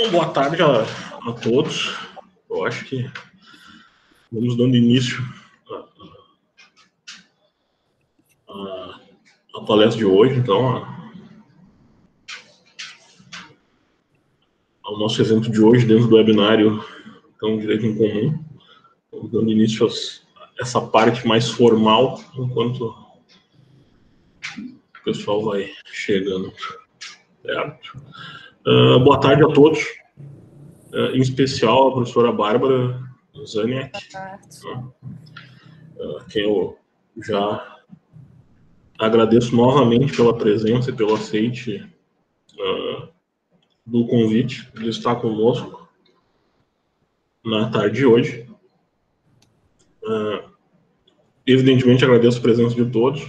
Bom, boa tarde a todos. Eu acho que vamos dando início à palestra de hoje, então, ao nosso evento de hoje, dentro do webinário então, Direito em Comum. Vamos dando início a essa parte mais formal, enquanto o pessoal vai chegando. Certo? Boa tarde a todos, em especial a professora Bárbara Zaniak, quem eu já agradeço novamente pela presença e pelo aceite do convite de estar conosco na tarde de hoje. Evidentemente, agradeço a presença de todos.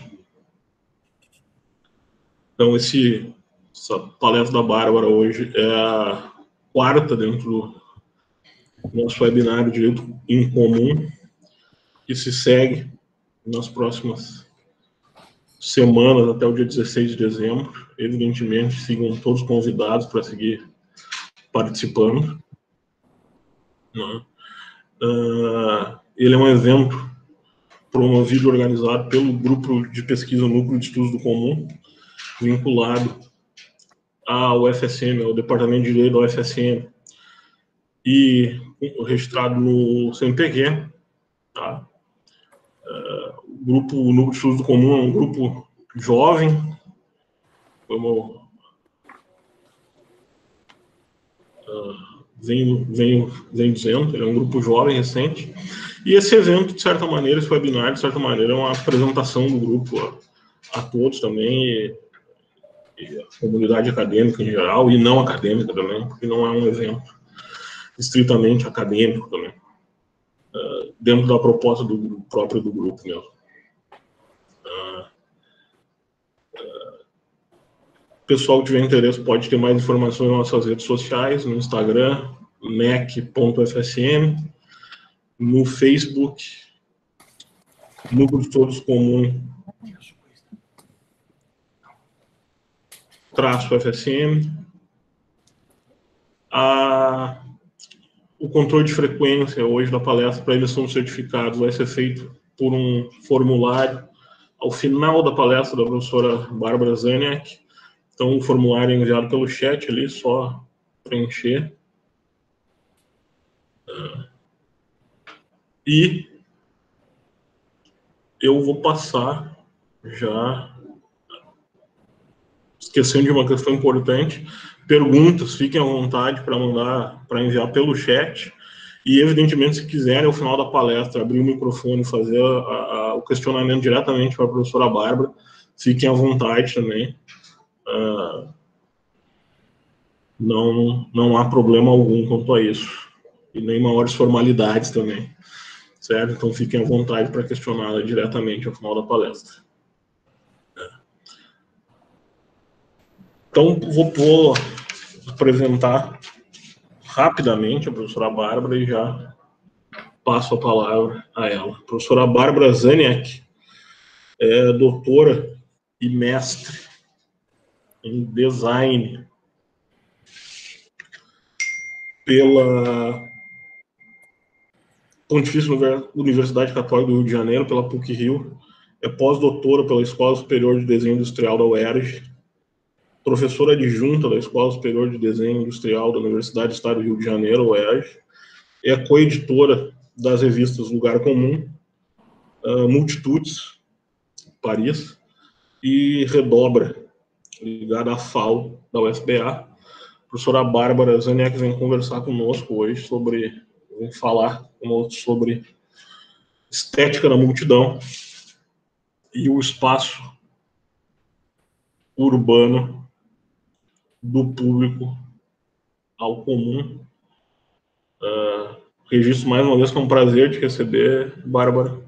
Então, essa palestra da Bárbara hoje é a quarta dentro do nosso webinário Direito em Comum, que se segue nas próximas semanas até o dia 16 de dezembro. Evidentemente, sigam todos convidados para seguir participando. Ele é um evento promovido e organizado pelo Grupo de Pesquisa Núcleo de Estudos do Comum, vinculado ao UFSM, ao Departamento de Direito da UFSM, e registrado no CNPq. Tá? O Núcleo de Estudos do Comum é um grupo jovem, como venho dizendo, ele é um grupo jovem, recente, e esse evento, de certa maneira, esse webinar, de certa maneira, é uma apresentação do grupo a todos também, e a comunidade acadêmica em geral, e não acadêmica também, porque não é um evento estritamente acadêmico também, dentro da proposta própria do grupo mesmo. O pessoal que tiver interesse pode ter mais informações nas nossas redes sociais, no Instagram, nec.fsm, no Facebook, Núcleo de Estudos Comum _FSM. O controle de frequência hoje da palestra para emissão de certificados vai ser feito por um formulário ao final da palestra da professora Bárbara Zaniak. Então, o formulário é enviado pelo chat ali, só preencher. E eu vou passar já, esquecendo de uma questão importante, perguntas, fiquem à vontade para mandar, para enviar pelo chat. E, evidentemente, se quiserem, ao final da palestra, abrir o microfone e fazer o questionamento diretamente para a professora Bárbara, fiquem à vontade também. Não há problema algum quanto a isso. E nem maiores formalidades também. Certo? Então, fiquem à vontade para questioná-la diretamente ao final da palestra. Então, vou apresentar rapidamente a professora Bárbara e já passo a palavra a ela. A professora Bárbara Zaniak é doutora e mestre em design pela Pontifícia Universidade Católica do Rio de Janeiro, pela PUC-Rio, é pós-doutora pela Escola Superior de Desenho Industrial da UERJ, professora adjunta da Escola Superior de Desenho Industrial da Universidade do Estado do Rio de Janeiro, UERJ, é coeditora das revistas Lugar Comum, Multitudes, Paris, e Redobra, ligada à FAO da UFBA. A professora Bárbara Zaniak vem conversar conosco hoje vem falar conosco sobre estética da multidão e o espaço urbano do público ao comum. Registro mais uma vez que é um prazer te receber, Bárbara,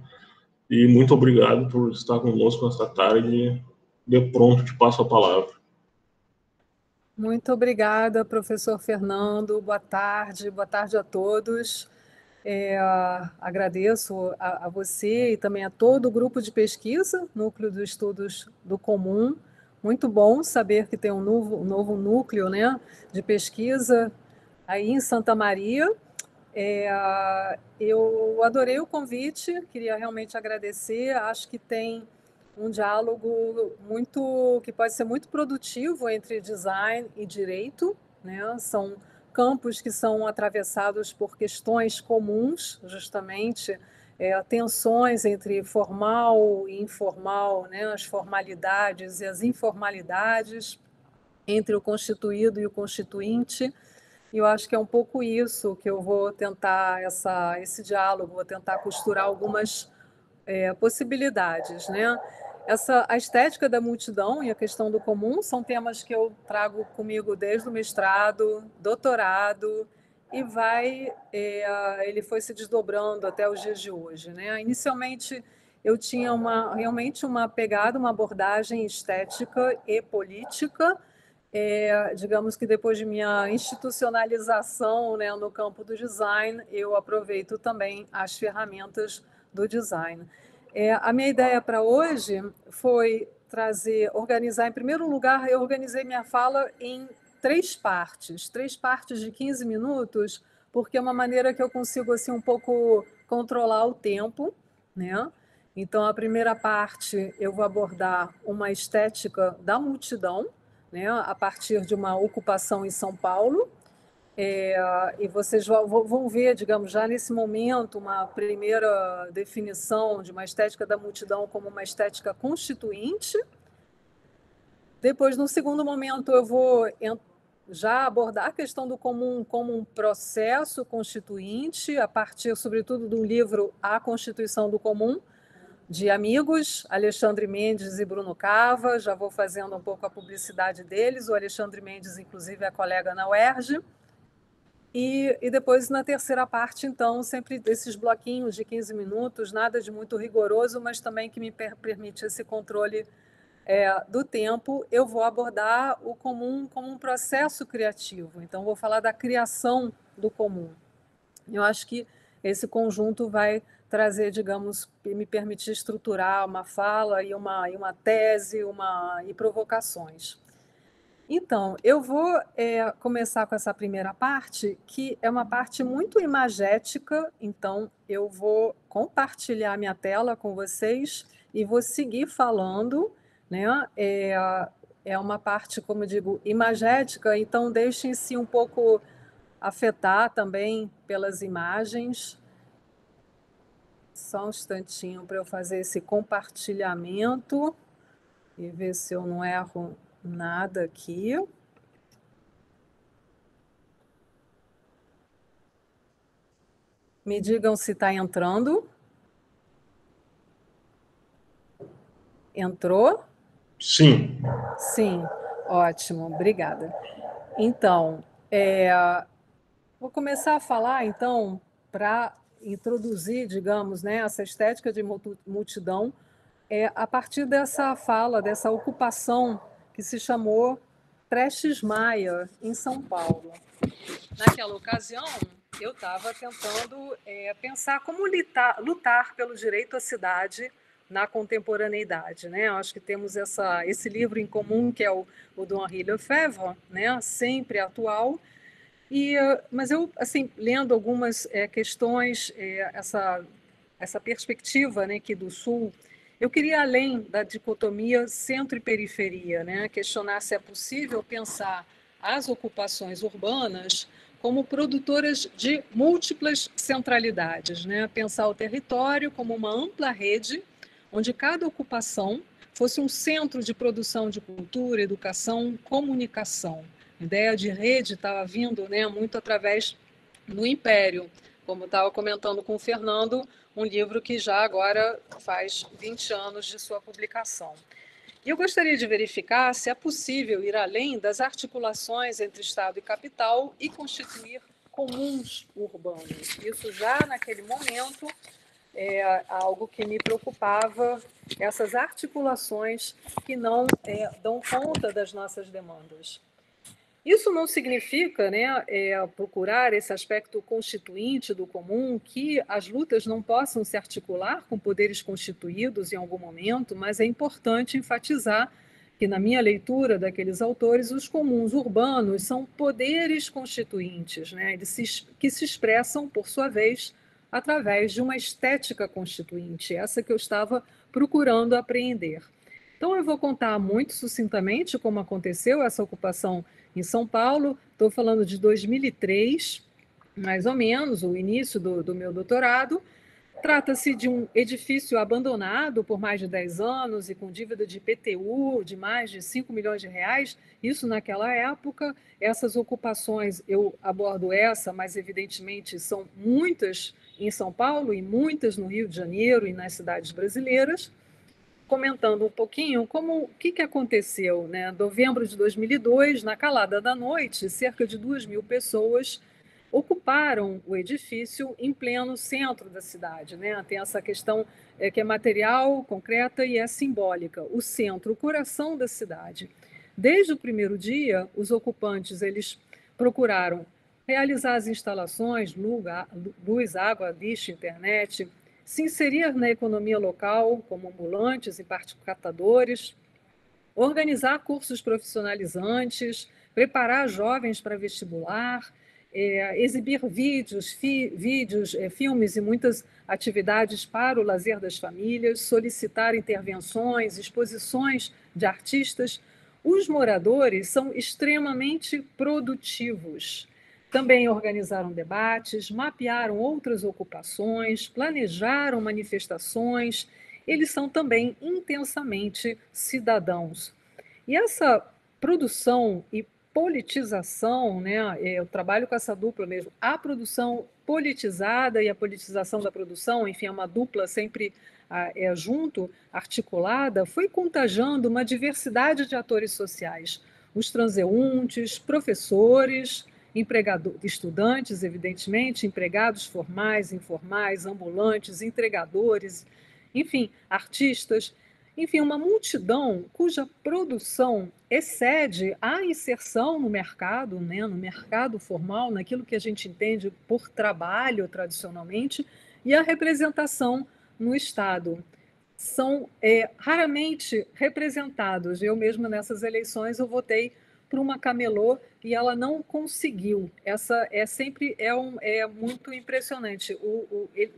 e muito obrigado por estar conosco nesta tarde. De pronto, te passo a palavra. Muito obrigada, professor Fernando. Boa tarde a todos. Agradeço a você e também a todo o grupo de pesquisa, Núcleo de Estudos do Comum. Muito bom saber que tem um novo núcleo, né, de pesquisa aí em Santa Maria. Eu adorei o convite, queria realmente agradecer. Acho que tem um diálogo que pode ser muito produtivo entre design e direito, né? São campos que são atravessados por questões comuns, justamente, tensões entre formal e informal, né? As formalidades e as informalidades entre o constituído e o constituinte. E eu acho que é um pouco isso que eu vou tentar, esse diálogo, vou tentar costurar algumas possibilidades, né? A estética da multidão e a questão do comum são temas que eu trago comigo desde o mestrado, doutorado, e ele foi se desdobrando até os dias de hoje, né? Inicialmente, eu tinha realmente uma pegada, uma abordagem estética e política, digamos que depois de minha institucionalização, né, no campo do design, eu aproveito também as ferramentas do design. A minha ideia para hoje foi organizar, em primeiro lugar, eu organizei minha fala em três partes de 15 minutos, porque é uma maneira que eu consigo assim, um pouco controlar o tempo, né? Então, a primeira parte eu vou abordar uma estética da multidão, né, a partir de uma ocupação em São Paulo. E vocês vão ver, digamos, já nesse momento, uma primeira definição de uma estética da multidão como uma estética constituinte. Depois, no segundo momento, eu vou já abordar a questão do comum como um processo constituinte, a partir, sobretudo, do livro A Constituição do Comum, de amigos, Alexandre Mendes e Bruno Cava. Já vou fazendo um pouco a publicidade deles. O Alexandre Mendes, inclusive, é colega na UERJ. E depois, na terceira parte, então, sempre desses bloquinhos de 15 minutos, nada de muito rigoroso, mas também que me permite esse controle do tempo, eu vou abordar o comum como um processo criativo. Então, vou falar da criação do comum. Eu acho que esse conjunto vai trazer, digamos, me permitir estruturar uma fala e uma tese e provocações. Então, eu vou começar com essa primeira parte, que é uma parte muito imagética. Então, eu vou compartilhar minha tela com vocês e vou seguir falando, né? É uma parte, como eu digo, imagética, então deixem-se um pouco afetar também pelas imagens. Só um instantinho para eu fazer esse compartilhamento e ver se eu não erro nada aqui. Me digam se está entrando. Entrou? Sim. Sim, ótimo, obrigada. Então, vou começar a falar, então, para introduzir, digamos, né, essa estética de multidão, a partir dessa fala, dessa ocupação que se chamou Prestes Maia, em São Paulo. Naquela ocasião, eu estava tentando pensar como lutar pelo direito à cidade na contemporaneidade, né? Eu acho que temos esse livro em comum, que é o do Henri Lefebvre, né? Sempre atual. Mas eu, assim, lendo algumas questões, essa perspectiva, né, aqui do Sul, eu queria, além da dicotomia centro e periferia, né, questionar se é possível pensar as ocupações urbanas como produtoras de múltiplas centralidades, né, pensar o território como uma ampla rede, onde cada ocupação fosse um centro de produção de cultura, educação, comunicação. A ideia de rede estava vindo, né, muito através do Império, como estava comentando com o Fernando, um livro que já agora faz 20 anos de sua publicação. E eu gostaria de verificar se é possível ir além das articulações entre Estado e capital e constituir comuns urbanos. Isso já naquele momento é algo que me preocupava, essas articulações que não dão conta das nossas demandas. Isso não significa, né, procurar esse aspecto constituinte do comum, que as lutas não possam se articular com poderes constituídos em algum momento, mas é importante enfatizar que na minha leitura daqueles autores, os comuns urbanos são poderes constituintes, né? Que se expressam, por sua vez, através de uma estética constituinte, essa que eu estava procurando apreender. Então, eu vou contar muito sucintamente como aconteceu essa ocupação em São Paulo. Estou falando de 2003, mais ou menos, o início do meu doutorado. Trata-se de um edifício abandonado por mais de 10 anos e com dívida de IPTU de mais de 5 milhões de reais. Isso naquela época. Essas ocupações, eu abordo essa, mas evidentemente são muitas em São Paulo e muitas no Rio de Janeiro e nas cidades brasileiras. Comentando um pouquinho o que aconteceu, né? Em novembro de 2002, na calada da noite, cerca de 2.000 pessoas ocuparam o edifício em pleno centro da cidade, né? Tem essa questão que é material, concreta e é simbólica. O centro, o coração da cidade. Desde o primeiro dia, os ocupantes eles procuraram realizar as instalações, luz, água, lixo, internet, se inserir na economia local, como ambulantes e catadores, organizar cursos profissionalizantes, preparar jovens para vestibular, exibir vídeos, filmes e muitas atividades para o lazer das famílias, solicitar intervenções, exposições de artistas. Os moradores são extremamente produtivos. Também organizaram debates, mapearam outras ocupações, planejaram manifestações. Eles são também intensamente cidadãos. E essa produção e politização, né, eu trabalho com essa dupla mesmo, a produção politizada e a politização da produção, enfim, é uma dupla sempre junto, articulada, foi contagiando uma diversidade de atores sociais. Os transeuntes, professores, estudantes, evidentemente, empregados formais, informais, ambulantes, entregadores, enfim, artistas, enfim, uma multidão cuja produção excede a inserção no mercado, né, no mercado formal, naquilo que a gente entende por trabalho tradicionalmente, e a representação no Estado. São raramente representados. Eu mesma, nessas eleições, eu votei para uma camelô e ela não conseguiu. Essa é muito impressionante.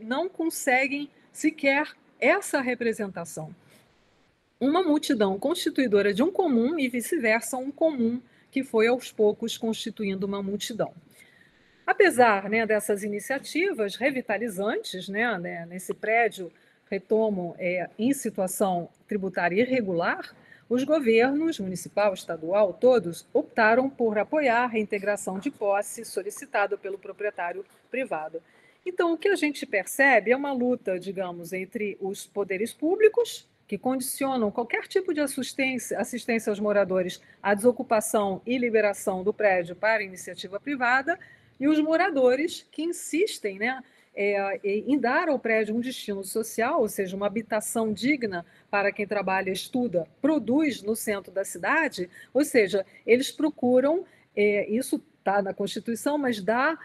Não conseguem sequer essa representação. Uma multidão constituidora de um comum e vice-versa, um comum que foi aos poucos constituindo uma multidão. Apesar, né, dessas iniciativas revitalizantes, né, nesse prédio, retomo, em situação tributária irregular, os governos, municipal, estadual, todos, optaram por apoiar a reintegração de posse solicitada pelo proprietário privado. Então, o que a gente percebe é uma luta, digamos, entre os poderes públicos, que condicionam qualquer tipo de assistência aos moradores à desocupação e liberação do prédio para iniciativa privada, e os moradores que insistem, né, em dar ao prédio um destino social, ou seja, uma habitação digna para quem trabalha, estuda, produz no centro da cidade, ou seja, eles procuram, isso está na Constituição, mas dá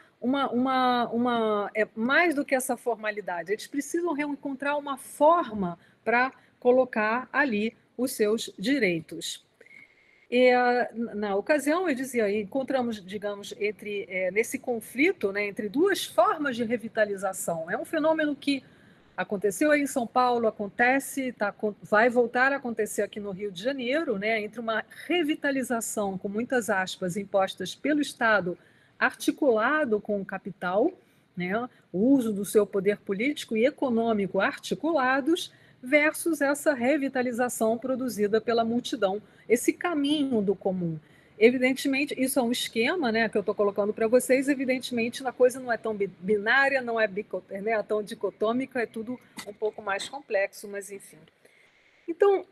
mais do que essa formalidade, eles precisam encontrar uma forma para colocar ali os seus direitos. Na ocasião, eu dizia, encontramos, digamos, nesse conflito, né, entre duas formas de revitalização. É um fenômeno que aconteceu aí em São Paulo, vai voltar a acontecer aqui no Rio de Janeiro, né, entre uma revitalização, com muitas aspas, impostas pelo Estado, articulado com o capital, né, o uso do seu poder político e econômico articulados, versus essa revitalização produzida pela multidão, esse caminho do comum. Evidentemente, isso é um esquema, né, que eu estou colocando para vocês, evidentemente a coisa não é tão binária, não é, né, tão dicotômica, é tudo um pouco mais complexo, mas enfim. Então,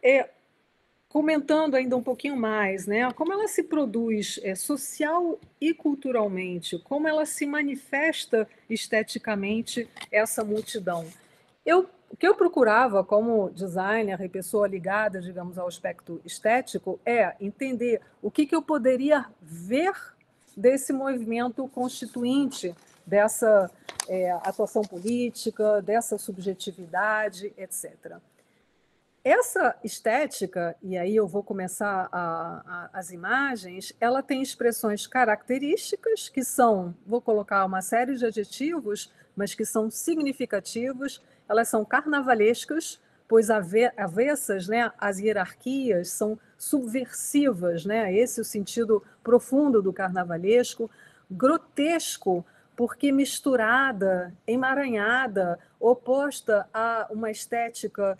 comentando ainda um pouquinho mais, né, como ela se produz social e culturalmente, como ela se manifesta esteticamente, essa multidão. O que eu procurava como designer e pessoa ligada, digamos, ao aspecto estético, é entender o que eu poderia ver desse movimento constituinte, dessa atuação política, dessa subjetividade, etc. Essa estética, e aí eu vou começar as imagens, ela tem expressões características, que são, vou colocar uma série de adjetivos, mas que são significativos, elas são carnavalescas, pois avessas, né, às hierarquias, são subversivas, né, esse é o sentido profundo do carnavalesco, grotesco, porque misturada, emaranhada, oposta a uma estética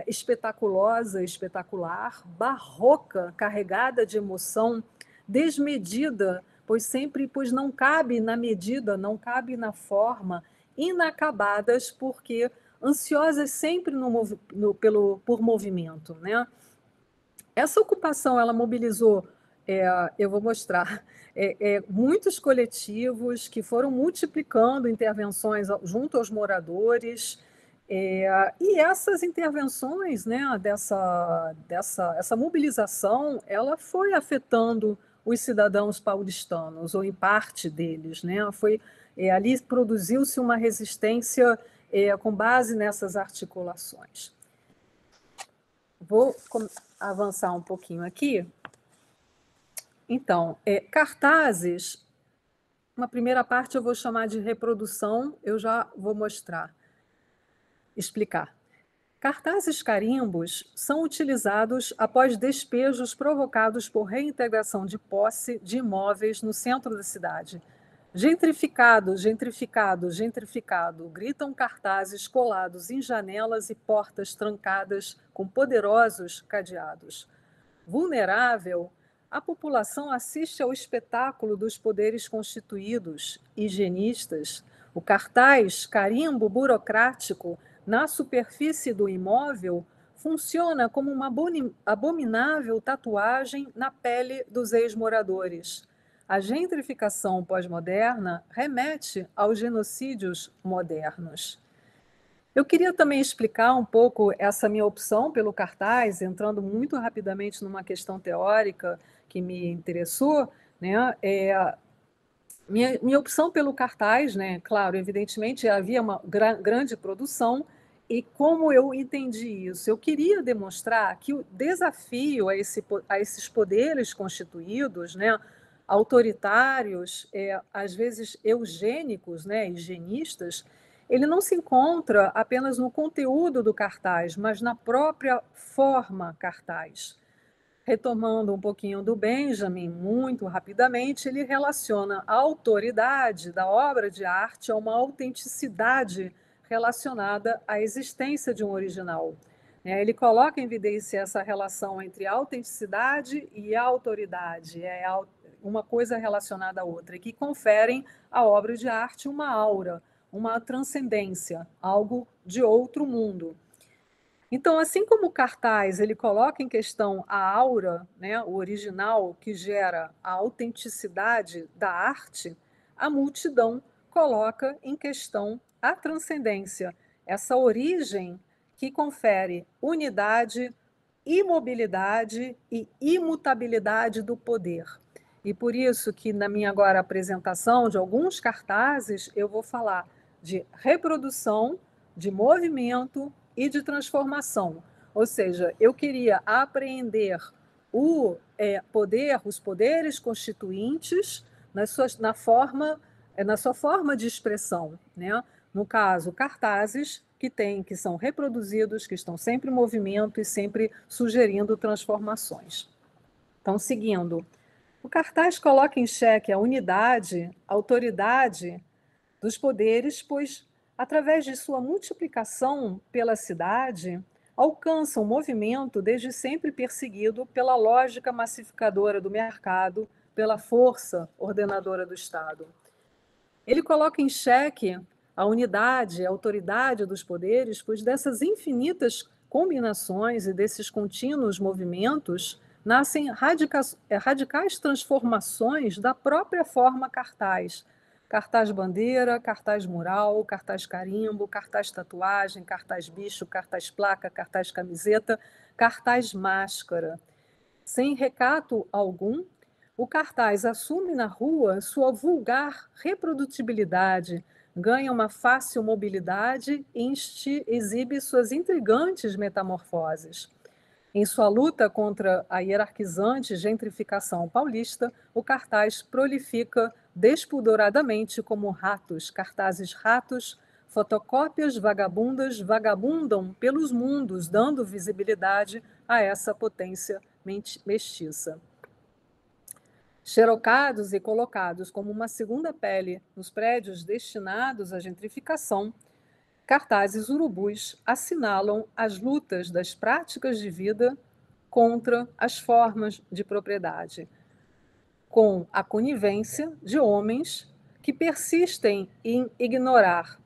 espetaculosa, espetacular, barroca, carregada de emoção, desmedida, pois não cabe na medida, não cabe na forma, inacabadas, porque ansiosas sempre por movimento, né? Essa ocupação ela mobilizou, eu vou mostrar, muitos coletivos que foram multiplicando intervenções junto aos moradores, e essas intervenções, né, essa mobilização, ela foi afetando os cidadãos paulistanos, ou em parte deles, né? Ali produziu-se uma resistência com base nessas articulações. Vou avançar um pouquinho aqui. Então, cartazes, uma primeira parte eu vou chamar de reprodução, eu já vou explicar. Cartazes carimbos são utilizados após despejos provocados por reintegração de posse de imóveis no centro da cidade. Gentrificado, gentrificado, gentrificado, gritam cartazes colados em janelas e portas trancadas com poderosos cadeados. Vulnerável, a população assiste ao espetáculo dos poderes constituídos, higienistas. O cartaz, carimbo burocrático, na superfície do imóvel, funciona como uma abominável tatuagem na pele dos ex-moradores. A gentrificação pós-moderna remete aos genocídios modernos. Eu queria também explicar um pouco essa minha opção pelo cartaz, entrando muito rapidamente numa questão teórica que me interessou, né? Minha opção pelo cartaz, né? Claro, evidentemente havia uma grande produção, e como eu entendi isso? Eu queria demonstrar que o desafio a esses poderes constituídos, né, autoritários, às vezes eugênicos, né, higienistas, ele não se encontra apenas no conteúdo do cartaz, mas na própria forma cartaz. Retomando um pouquinho do Benjamin, muito rapidamente, ele relaciona a autoridade da obra de arte a uma autenticidade relacionada à existência de um original. Ele coloca em evidência essa relação entre a autenticidade e a autoridade, uma coisa relacionada à outra, e que conferem à obra de arte uma aura, uma transcendência, algo de outro mundo. Então, assim como o cartaz ele coloca em questão a aura, né, o original que gera a autenticidade da arte, a multidão coloca em questão a transcendência, essa origem que confere unidade, imobilidade e imutabilidade do poder. E por isso que na minha agora apresentação de alguns cartazes eu vou falar de reprodução, de movimento e de transformação. Ou seja, eu queria apreender os poderes constituintes na sua forma de expressão, né? No caso, cartazes que são reproduzidos, que estão sempre em movimento e sempre sugerindo transformações. Então, seguindo, o cartaz coloca em xeque a unidade, a autoridade dos poderes, pois, através de sua multiplicação pela cidade, alcança um movimento desde sempre perseguido pela lógica massificadora do mercado, pela força ordenadora do Estado. Ele coloca em xeque a unidade, a autoridade dos poderes, pois dessas infinitas combinações e desses contínuos movimentos nascem radicais transformações da própria forma cartaz. Cartaz bandeira, cartaz mural, cartaz carimbo, cartaz tatuagem, cartaz bicho, cartaz placa, cartaz camiseta, cartaz máscara. Sem recato algum, o cartaz assume na rua sua vulgar reprodutibilidade, ganha uma fácil mobilidade e exibe suas intrigantes metamorfoses. Em sua luta contra a hierarquizante gentrificação paulista, o cartaz prolifica despudoradamente como ratos, cartazes ratos, fotocópias vagabundas vagabundam pelos mundos, dando visibilidade a essa potência mestiça. Xerocados e colocados como uma segunda pele nos prédios destinados à gentrificação, cartazes urubus assinalam as lutas das práticas de vida contra as formas de propriedade, com a conivência de homens que persistem em ignorar.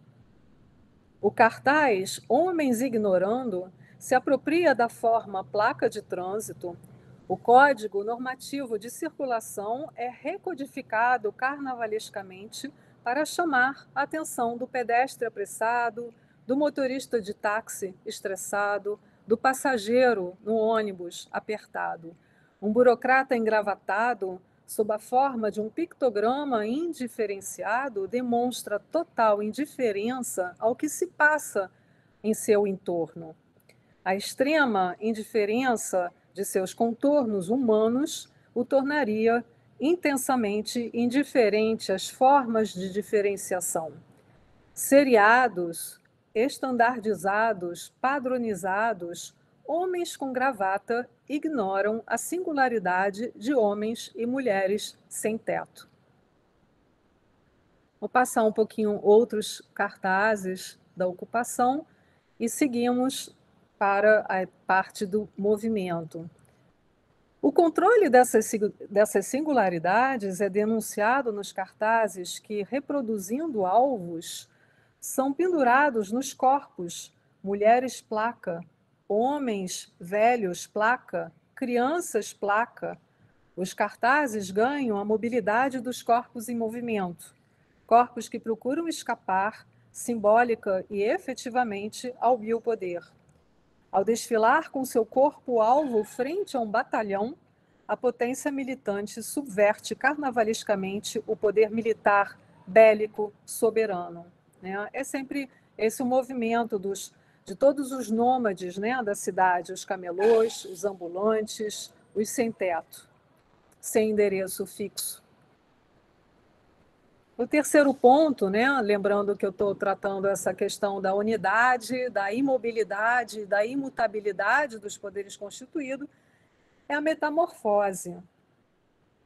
O cartaz Homens Ignorando se apropria da forma placa de trânsito. O Código Normativo de Circulação é recodificado carnavalescamente para chamar a atenção do pedestre apressado, do motorista de táxi estressado, do passageiro no ônibus apertado. Um burocrata engravatado, sob a forma de um pictograma indiferenciado, demonstra total indiferença ao que se passa em seu entorno. A extrema indiferença de seus contornos humanos o tornaria intensamente indiferente às formas de diferenciação. Seriados, estandardizados, padronizados, homens com gravata ignoram a singularidade de homens e mulheres sem teto. Vou passar um pouquinho outros cartazes da ocupação e seguimos para a parte do movimento. O controle dessas singularidades é denunciado nos cartazes que, reproduzindo alvos, são pendurados nos corpos, mulheres placa, homens velhos placa, crianças placa. Os cartazes ganham a mobilidade dos corpos em movimento, corpos que procuram escapar, simbólica e efetivamente, ao biopoder. Ao desfilar com seu corpo-alvo frente a um batalhão, a potência militante subverte carnavalescamente o poder militar bélico soberano. Né? É sempre esse o movimento de todos os nômades, né, da cidade, os camelôs, os ambulantes, os sem-teto, sem endereço fixo. O terceiro ponto, né, lembrando que eu estou tratando essa questão da unidade, da imobilidade, da imutabilidade dos poderes constituídos, é a metamorfose.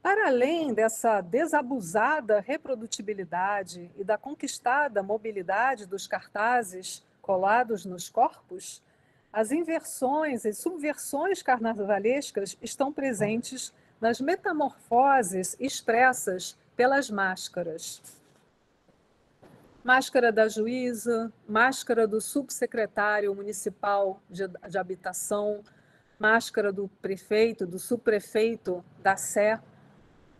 Para além dessa desabusada reprodutibilidade e da conquistada mobilidade dos cartazes colados nos corpos, as inversões e subversões carnavalescas estão presentes nas metamorfoses expressas pelas máscaras. Máscara da juíza, máscara do subsecretário municipal de habitação, máscara do prefeito, do subprefeito da Sé.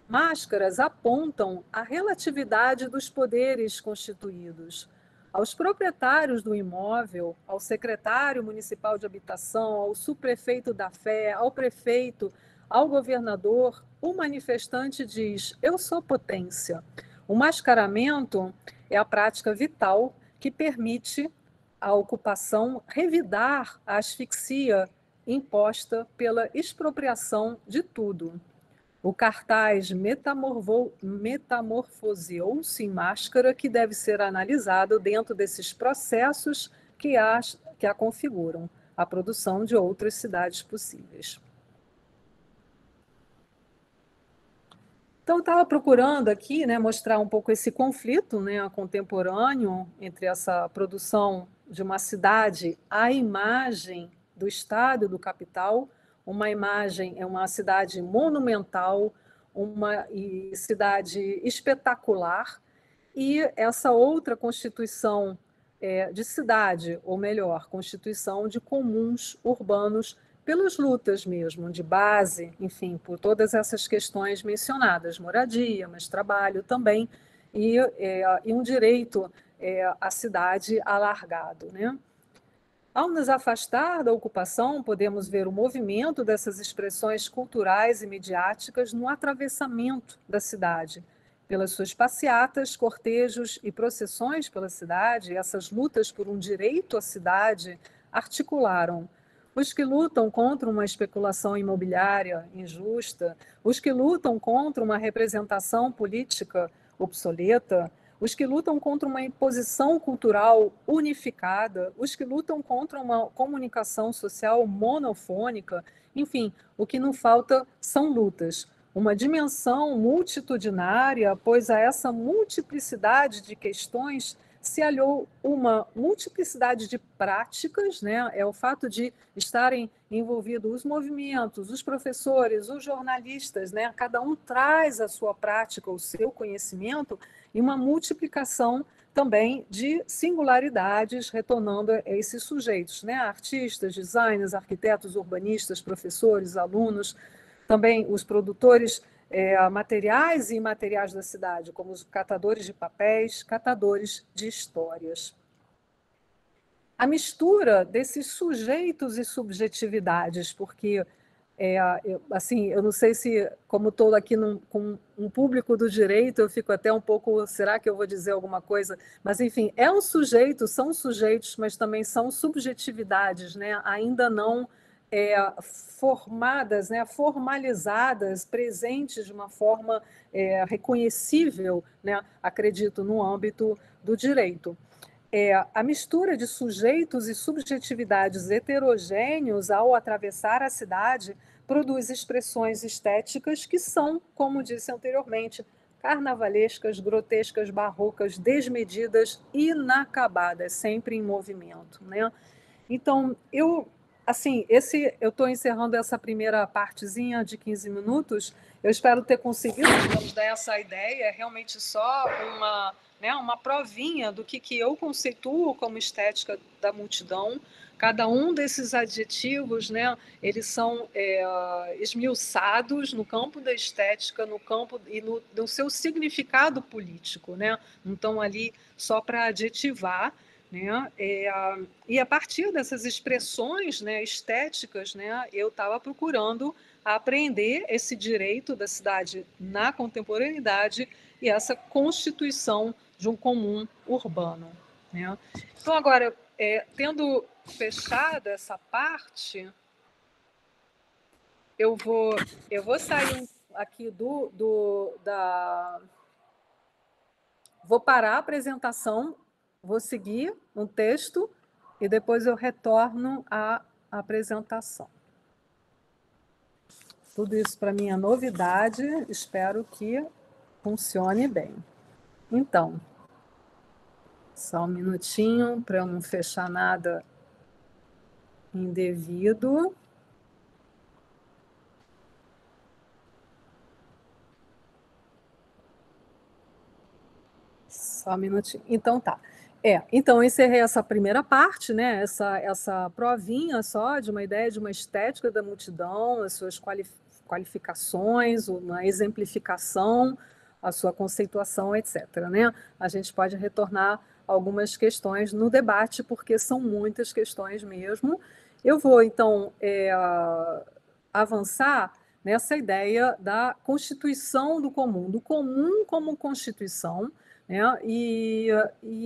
Máscaras apontam a relatividade dos poderes constituídos. Aos proprietários do imóvel, ao secretário municipal de habitação, ao subprefeito da Fé, ao prefeito, ao governador, o manifestante diz: eu sou potência. O mascaramento é a prática vital que permite à ocupação revidar a asfixia imposta pela expropriação de tudo. O cartaz metamorfoseou-se em máscara que deve ser analisado dentro desses processos que a configuram, a produção de outras cidades possíveis. Então, eu estava procurando aqui, né, mostrar um pouco esse conflito, né, contemporâneo entre essa produção de uma cidade à imagem do Estado e do capital. Uma imagem é uma cidade monumental, uma cidade espetacular, e essa outra constituição de cidade, ou melhor, constituição de comuns urbanos, pelas lutas mesmo, de base, enfim, por todas essas questões mencionadas, moradia, mas trabalho também, e um direito à cidade alargado, né? Ao nos afastar da ocupação, podemos ver o movimento dessas expressões culturais e midiáticas no atravessamento da cidade, pelas suas passeatas, cortejos e procissões pela cidade, essas lutas por um direito à cidade articularam os que lutam contra uma especulação imobiliária injusta, os que lutam contra uma representação política obsoleta, os que lutam contra uma imposição cultural unificada, os que lutam contra uma comunicação social monofônica, enfim, o que não falta são lutas. Uma dimensão multitudinária, pois a essa multiplicidade de questões se aliou uma multiplicidade de práticas, né? É o fato de estarem envolvidos os movimentos, os professores, os jornalistas, né? Cada um traz a sua prática, o seu conhecimento, e uma multiplicação também de singularidades, retornando a esses sujeitos, né? Artistas, designers, arquitetos, urbanistas, professores, alunos, também os produtores materiais e imateriais da cidade, como os catadores de papéis, catadores de histórias. A mistura desses sujeitos e subjetividades, porque eu não sei se, como estou aqui com um público do direito, eu fico até um pouco, será que eu vou dizer alguma coisa? Mas, enfim, são sujeitos, mas também são subjetividades, né? Ainda não formadas, né? Formalizadas, presentes de uma forma reconhecível, né? Acredito, no âmbito do direito. A mistura de sujeitos e subjetividades heterogêneos ao atravessar a cidade produz expressões estéticas que são, como disse anteriormente, carnavalescas, grotescas, barrocas, desmedidas, inacabadas, sempre em movimento, né? Então, eu estou encerrando essa primeira partezinha de 15 minutos. Eu espero ter conseguido, digamos, dar essa ideia, é realmente só uma provinha do que eu conceituo como estética da multidão. Cada um desses adjetivos, né, eles são esmiuçados no campo da estética, no campo e no seu significado político, né? Não estão ali só para adjetivar, né? E a partir dessas expressões, né, estéticas, né, eu estava procurando aprender esse direito da cidade na contemporaneidade e essa constituição de um comum urbano, né? Então, agora, tendo fechado essa parte, eu vou sair aqui vou parar a apresentação, vou seguir um texto e depois eu retorno à apresentação. Tudo isso para mim é novidade, espero que funcione bem. Então, só um minutinho para eu não fechar nada indevido. Só um minutinho. Então, tá. Então, eu encerrei essa primeira parte, né? Essa provinha só de uma ideia de uma estética da multidão, as suas qualificações, uma exemplificação, a sua conceituação, etc. Né? A gente pode retornar algumas questões no debate, porque são muitas questões mesmo. Eu vou, então, avançar nessa ideia da constituição do comum como constituição, né? E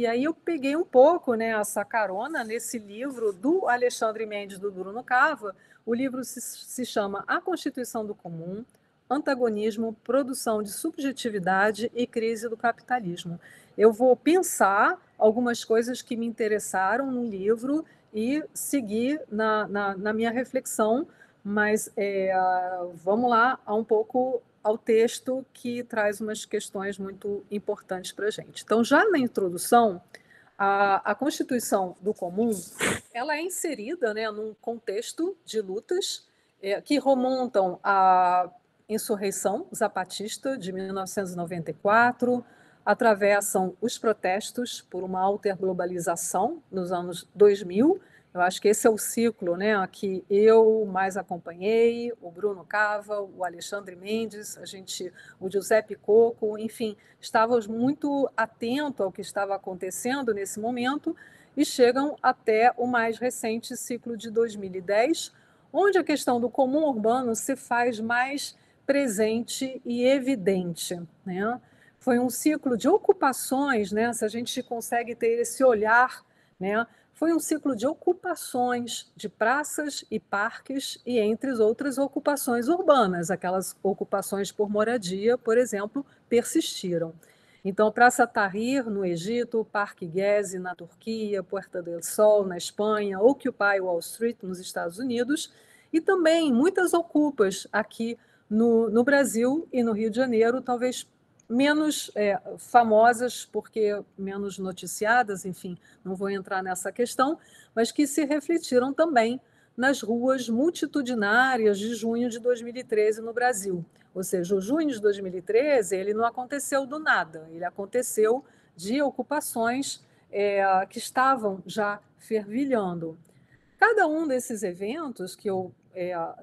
aí eu peguei um pouco, né, essa carona nesse livro do Alexandre Mendes, do Bruno Cava. O livro se chama A Constituição do Comum, Antagonismo, Produção de Subjetividade e Crise do Capitalismo. Eu vou pensar algumas coisas que me interessaram no livro e seguir na minha reflexão, mas vamos lá um pouco ao texto que traz umas questões muito importantes para a gente. Então, já na introdução, a Constituição do Comum ela é inserida, né, num contexto de lutas que remontam à insurreição zapatista de 1994, atravessam os protestos por uma alterglobalização nos anos 2000. Eu acho que esse é o ciclo, né, que eu mais acompanhei, o Bruno Cava, o Alexandre Mendes, o Giuseppe Coco, enfim, estávamos muito atentos ao que estava acontecendo nesse momento e chegam até o mais recente ciclo de 2010, onde a questão do comum urbano se faz mais presente e evidente, né? foi um ciclo de ocupações, né? Se a gente consegue ter esse olhar, né? Foi um ciclo de ocupações de praças e parques e entre outras ocupações urbanas, aquelas ocupações por moradia, por exemplo, persistiram. Então, Praça Tahrir, no Egito, Parque Gezi, na Turquia, Puerta del Sol, na Espanha, Occupy Wall Street, nos Estados Unidos, e também muitas ocupas aqui no Brasil e no Rio de Janeiro, talvez menos famosas, porque menos noticiadas, enfim, não vou entrar nessa questão, mas que se refletiram também nas ruas multitudinárias de junho de 2013 no Brasil. Ou seja, o junho de 2013 ele não aconteceu do nada, ele aconteceu de ocupações que estavam já fervilhando. Cada um desses eventos que eu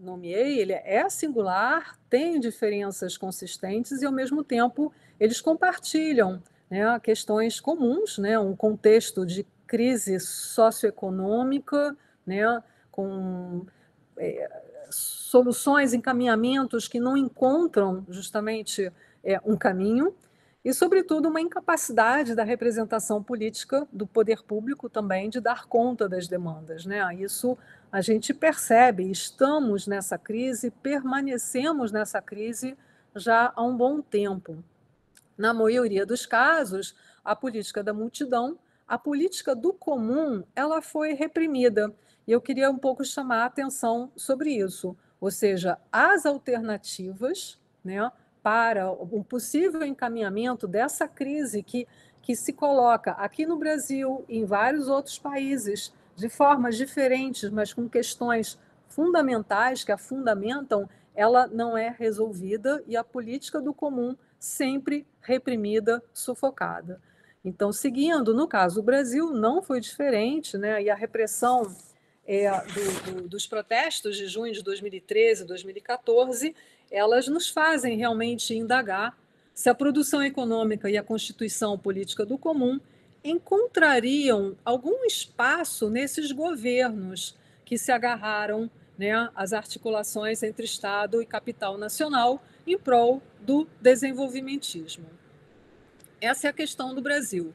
nomeei, ele é singular, tem diferenças consistentes e, ao mesmo tempo, eles compartilham, né, questões comuns, né, um contexto de crise socioeconômica, né, com soluções, encaminhamentos que não encontram justamente um caminho, e, sobretudo, uma incapacidade da representação política do poder público também de dar conta das demandas, né? Isso a gente percebe, estamos nessa crise, permanecemos nessa crise já há um bom tempo. Na maioria dos casos, a política da multidão, a política do comum, ela foi reprimida. E eu queria um pouco chamar a atenção sobre isso. Ou seja, as alternativas, né, para um possível encaminhamento dessa crise que se coloca aqui no Brasil e em vários outros países, de formas diferentes, mas com questões fundamentais que a fundamentam, ela não é resolvida e a política do comum sempre reprimida, sufocada. Então, seguindo, no caso do Brasil, não foi diferente, né? E a repressão dos protestos de junho de 2013 e 2014, elas nos fazem realmente indagar se a produção econômica e a constituição política do comum encontrariam algum espaço nesses governos que se agarraram, né, às articulações entre Estado e capital nacional em prol do desenvolvimentismo. Essa é a questão do Brasil.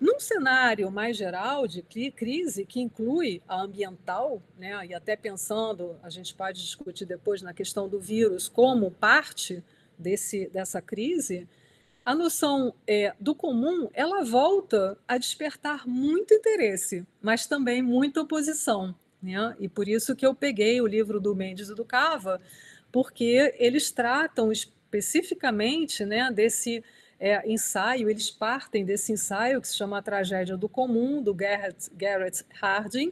Num cenário mais geral de crise, que inclui a ambiental, né, e até pensando, a gente pode discutir depois na questão do vírus como parte dessa crise, a noção do comum ela volta a despertar muito interesse, mas também muita oposição, né? E por isso que eu peguei o livro do Mendes e do Cava, porque eles tratam especificamente, né, desse ensaio, eles partem desse ensaio que se chama A Tragédia do Comum, do Garrett Hardin,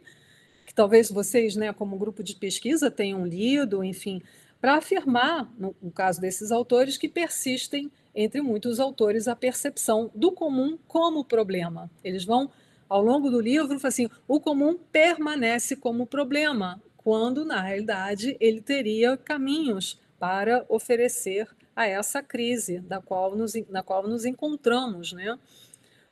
que talvez vocês, né, como grupo de pesquisa, tenham lido, enfim, para afirmar, no caso desses autores, que persistem, entre muitos autores, a percepção do comum como problema. Eles vão, ao longo do livro, falar assim, o comum permanece como problema, quando, na realidade, ele teria caminhos para oferecer a essa crise na qual nos encontramos, né?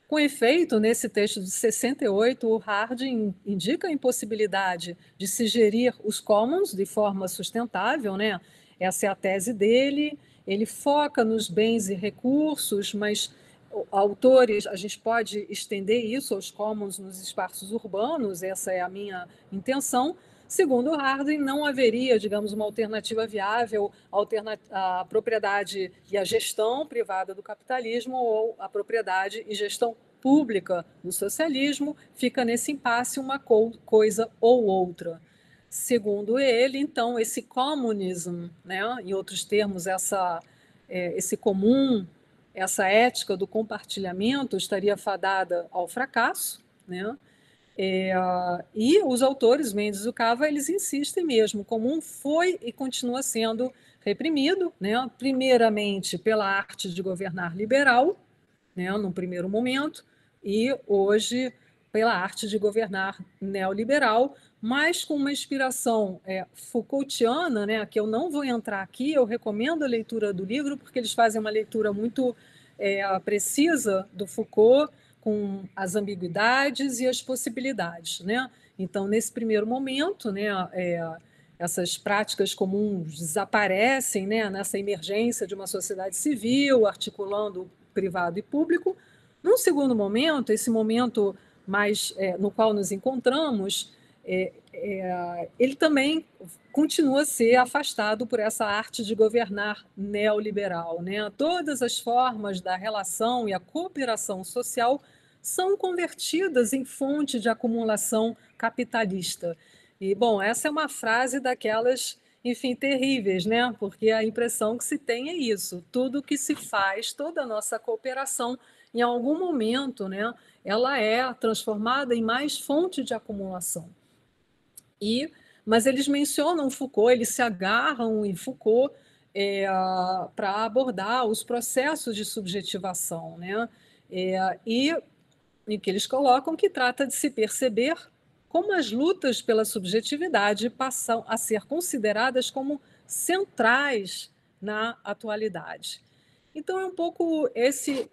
Com efeito, nesse texto de 68, o Harding indica a impossibilidade de se gerir os commons de forma sustentável, né? Essa é a tese dele. Ele foca nos bens e recursos, mas autores, a gente pode estender isso aos commons nos espaços urbanos, essa é a minha intenção. Segundo Harding, não haveria, digamos, uma alternativa viável à propriedade e à gestão privada do capitalismo ou à propriedade e gestão pública do socialismo, fica nesse impasse uma coisa ou outra. Segundo ele, então, esse communism, né, em outros termos, esse comum, essa ética do compartilhamento estaria fadada ao fracasso, né? E os autores, Mendes e Cava, eles insistem mesmo, o comum foi e continua sendo reprimido, né? Primeiramente pela arte de governar liberal, né, num primeiro momento, e hoje pela arte de governar neoliberal, mas com uma inspiração Foucaultiana, né, que eu não vou entrar aqui, eu recomendo a leitura do livro, porque eles fazem uma leitura muito precisa do Foucault, com as ambiguidades e as possibilidades, né? Então, nesse primeiro momento, né, essas práticas comuns desaparecem, né, nessa emergência de uma sociedade civil, articulando privado e público. Num segundo momento, esse momento mais no qual nos encontramos, ele também continua a ser afastado por essa arte de governar neoliberal, né? Todas as formas da relação e a cooperação social são convertidas em fonte de acumulação capitalista. E, bom, essa é uma frase daquelas, enfim, terríveis, né? Porque a impressão que se tem é isso: tudo que se faz, toda a nossa cooperação, em algum momento, né, ela é transformada em mais fonte de acumulação. Mas eles mencionam Foucault, eles se agarram em Foucault para abordar os processos de subjetivação, né? E que eles colocam que trata de se perceber como as lutas pela subjetividade passam a ser consideradas como centrais na atualidade. Então, é um pouco esse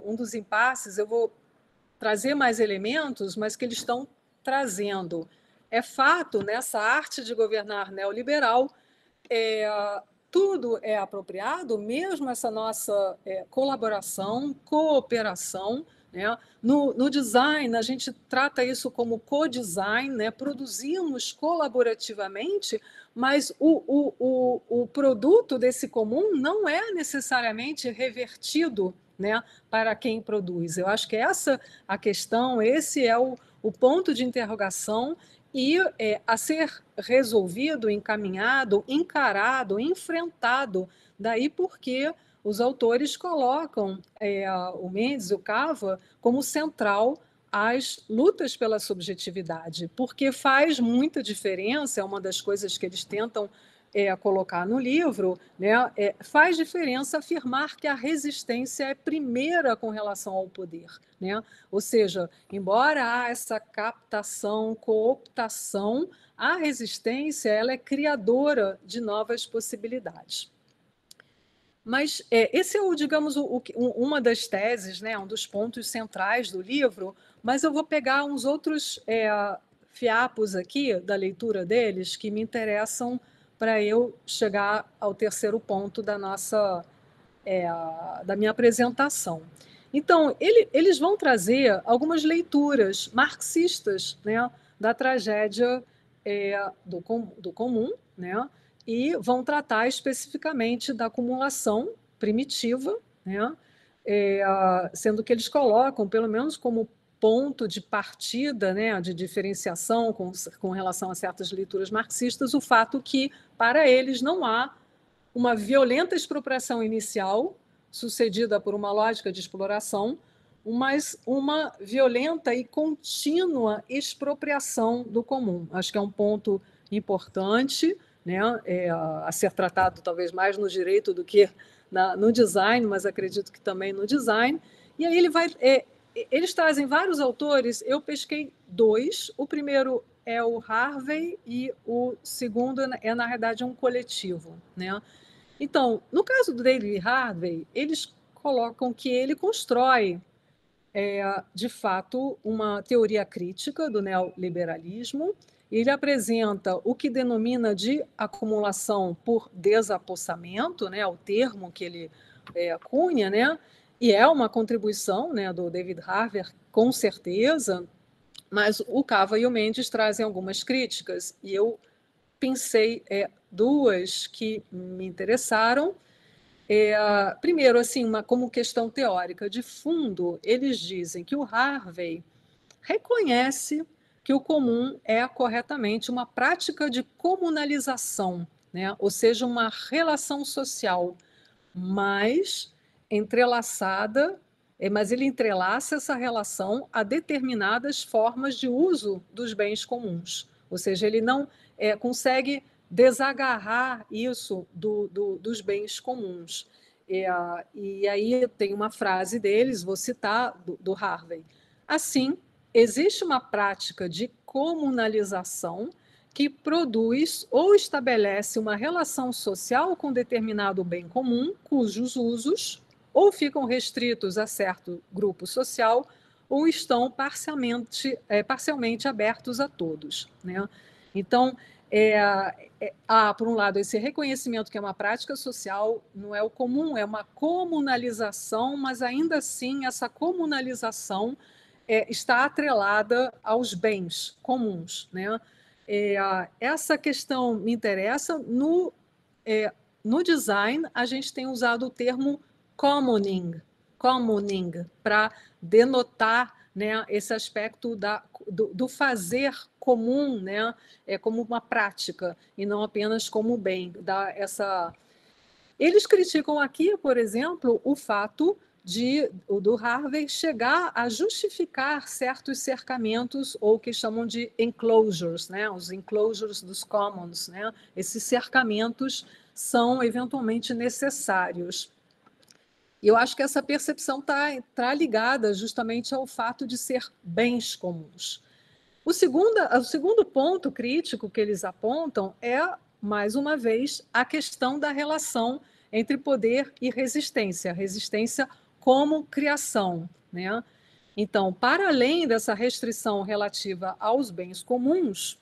um dos impasses. Eu vou trazer mais elementos, mas que eles estão trazendo. É fato, nessa arte de governar neoliberal, tudo é apropriado, mesmo essa nossa colaboração, cooperação, né? No design, a gente trata isso como co-design, né? Produzimos colaborativamente, mas o produto desse comum não é necessariamente revertido, né, para quem produz. Eu acho que essa a questão, esse é o ponto de interrogação e a ser resolvido, encaminhado, encarado, enfrentado. Daí porque os autores colocam o Mendes e o Cava como central às lutas pela subjetividade, porque faz muita diferença, é uma das coisas que eles tentam colocar no livro, né? Faz diferença afirmar que a resistência é primeira com relação ao poder, né? Ou seja, embora há essa captação, cooptação, a resistência ela é criadora de novas possibilidades. Mas esse é, digamos, uma das teses, né, um dos pontos centrais do livro, mas eu vou pegar uns outros fiapos aqui da leitura deles que me interessam para eu chegar ao terceiro ponto da minha apresentação. Então, eles vão trazer algumas leituras marxistas, né, da tragédia do comum, né, e vão tratar especificamente da acumulação primitiva, né, sendo que eles colocam, pelo menos como ponto de partida, né, de diferenciação com relação a certas leituras marxistas, o fato que, para eles, não há uma violenta expropriação inicial, sucedida por uma lógica de exploração, mas uma violenta e contínua expropriação do comum. Acho que é um ponto importante, né, a ser tratado talvez mais no direito do que no design, mas acredito que também no design. E aí eles trazem vários autores, eu pesquei dois. O primeiro é o Harvey e o segundo na realidade, um coletivo, né? Então, no caso do David Harvey, eles colocam que ele constrói, de fato, uma teoria crítica do neoliberalismo. Ele apresenta o que denomina de acumulação por desapossamento, né, o termo que ele cunha, né, e é uma contribuição, né, do David Harvey, com certeza, mas o Cava e o Mendes trazem algumas críticas, e eu pensei duas que me interessaram. Primeiro, assim, como questão teórica de fundo, eles dizem que o Harvey reconhece que o comum é corretamente uma prática de comunalização, né? Ou seja, uma relação social mais entrelaçada, mas ele entrelaça essa relação a determinadas formas de uso dos bens comuns. Ou seja, ele não consegue desagarrar isso dos bens comuns. E aí tem uma frase deles, vou citar, do Harvey. Assim, existe uma prática de comunalização que produz ou estabelece uma relação social com determinado bem comum, cujos usos ou ficam restritos a certo grupo social ou estão parcialmente abertos a todos, né? Então, há, por um lado, esse reconhecimento que é uma prática social, não é o comum, é uma comunalização, mas ainda assim essa comunalização está atrelada aos bens comuns, né? Essa questão me interessa. No design, a gente tem usado o termo commoning para denotar, né, esse aspecto do fazer comum, né, como uma prática e não apenas como bem. Eles criticam aqui, por exemplo, o fato do Harvey chegar a justificar certos cercamentos, ou que chamam de enclosures, né? Os enclosures dos commons, né? Esses cercamentos são eventualmente necessários. E eu acho que essa percepção está ligada justamente ao fato de ser bens comuns. O segundo ponto crítico que eles apontam é, mais uma vez, a questão da relação entre poder e resistência, resistência como criação, né? Então, para além dessa restrição relativa aos bens comuns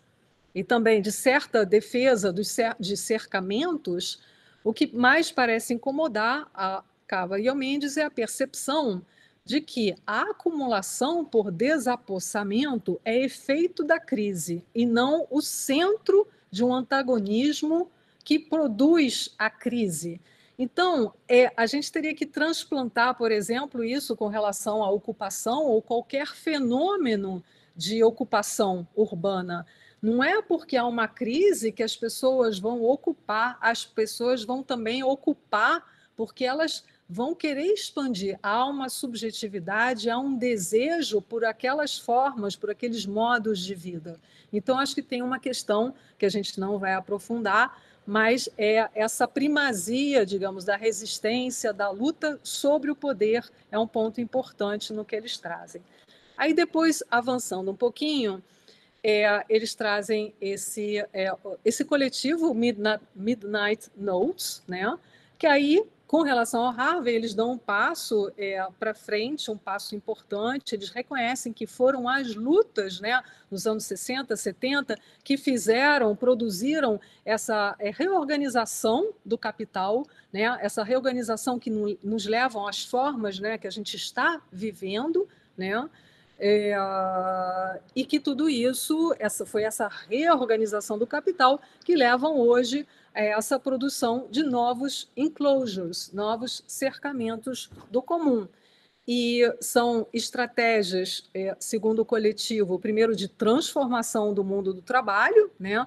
e também de certa defesa de cercamentos, o que mais parece incomodar a Cava e ao Mendes é a percepção de que a acumulação por desapossamento é efeito da crise e não o centro de um antagonismo que produz a crise. Então, a gente teria que transplantar, por exemplo, isso com relação à ocupação ou qualquer fenômeno de ocupação urbana. Não é porque há uma crise que as pessoas vão ocupar, as pessoas vão também ocupar porque elas vão querer expandir. Há uma subjetividade, há um desejo por aquelas formas, por aqueles modos de vida. Então, acho que tem uma questão que a gente não vai aprofundar, mas é essa primazia, digamos, da resistência, da luta sobre o poder, é um ponto importante no que eles trazem. Aí, depois, avançando um pouquinho, eles trazem esse coletivo Midnight Notes, né? Que aí, com relação ao Harvey, eles dão um passo para frente, um passo importante. Eles reconhecem que foram as lutas, né, nos anos 60, 70, que produziram essa reorganização do capital, né, essa reorganização que nos levam às formas, né, que a gente está vivendo, né? E que tudo isso, foi essa reorganização do capital que levam hoje a essa produção de novos enclosures, novos cercamentos do comum. E são estratégias, segundo o coletivo, primeiro de transformação do mundo do trabalho, né?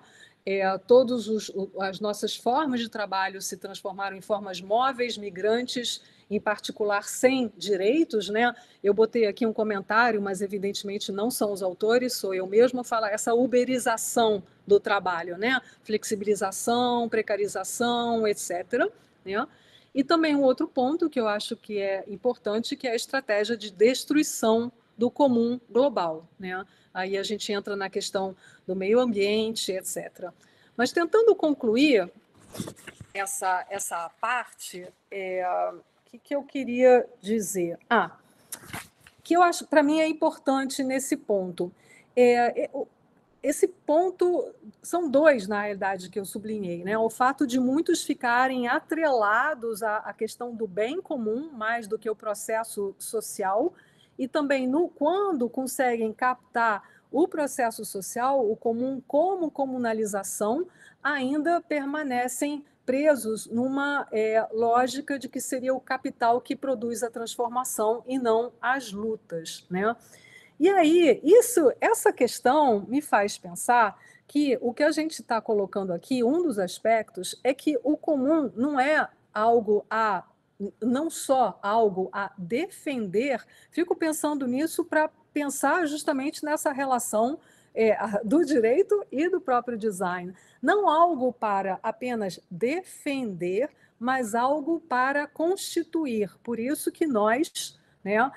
As nossas formas de trabalho se transformaram em formas móveis, migrantes, em particular sem direitos, né? Eu botei aqui um comentário, mas evidentemente não são os autores, sou eu mesma falar essa uberização do trabalho, né? Flexibilização, precarização, etc., né? E também um outro ponto que eu acho que é importante, que é a estratégia de destruição do comum global, né? Aí a gente entra na questão do meio ambiente, etc. Mas tentando concluir essa parte, que eu queria dizer? Que eu acho, para mim, é importante nesse ponto. Esse ponto, são dois, na realidade, que eu sublinhei, né? O fato de muitos ficarem atrelados à questão do bem comum, mais do que o processo social, e também quando conseguem captar o processo social, o comum como comunalização, ainda permanecem presos numa lógica de que seria o capital que produz a transformação e não as lutas, né? E aí, essa questão me faz pensar que o que a gente está colocando aqui, um dos aspectos, é que o comum não é não só algo a defender. Fico pensando nisso para pensar justamente nessa relação do direito e do próprio design. Não algo para apenas defender, mas algo para constituir. Por isso que nós, né,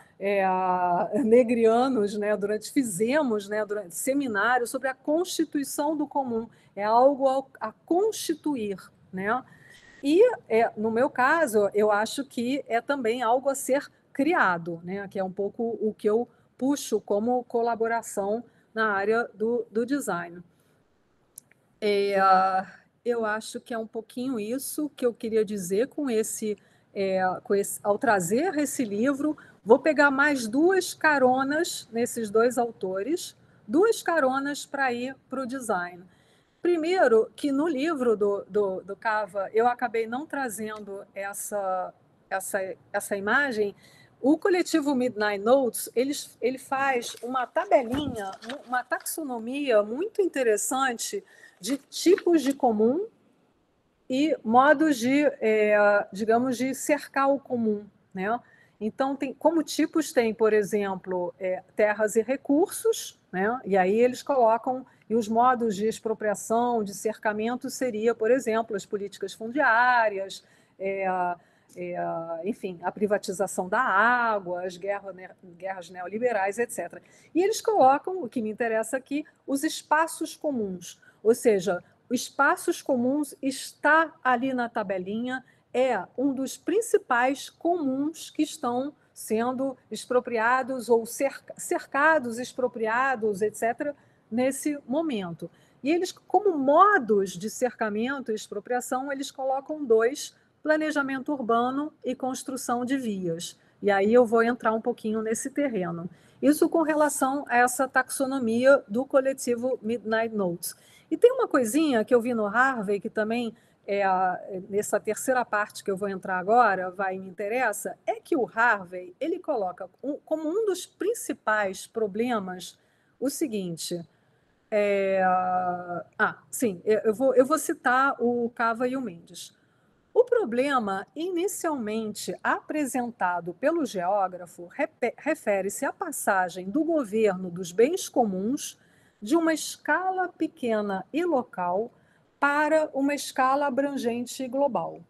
negrianos, né, fizemos, né, durante seminários sobre a constituição do comum. É algo a constituir, né? E, no meu caso, eu acho que é também algo a ser criado, né? Que é um pouco o que eu puxo como colaboração na área do design. É, eu acho que é um pouquinho isso que eu queria dizer ao trazer esse livro. Vou pegar mais duas caronas nesses dois autores, duas caronas para ir para o design. Primeiro, que no livro do Cava eu acabei não trazendo essa imagem. O coletivo Midnight Notes ele faz uma tabelinha, uma taxonomia muito interessante de tipos de comum e modos digamos, de cercar o comum, né? Então, como tipos tem, por exemplo, terras e recursos, né? E aí eles colocam, e os modos de expropriação, de cercamento seria, por exemplo, as políticas fundiárias, é, enfim, a privatização da água, as guerras neoliberais, etc. E eles colocam, o que me interessa aqui, os espaços comuns, ou seja, os espaços comuns está ali na tabelinha, é um dos principais comuns que estão sendo expropriados ou cercados, expropriados, etc., nesse momento. E eles, como modos de cercamento e expropriação, eles colocam dois: planejamento urbano e construção de vias. E aí eu vou entrar um pouquinho nesse terreno. Isso com relação a essa taxonomia do coletivo Midnight Notes. E tem uma coisinha que eu vi no Harvey, que também nessa terceira parte que eu vou entrar agora, me interessa, é que o Harvey ele coloca como um dos principais problemas o seguinte. Sim, eu vou citar o Cava e o Mendes. O problema, inicialmente apresentado pelo geógrafo, refere-se à passagem do governo dos bens comuns de uma escala pequena e local para uma escala abrangente e global.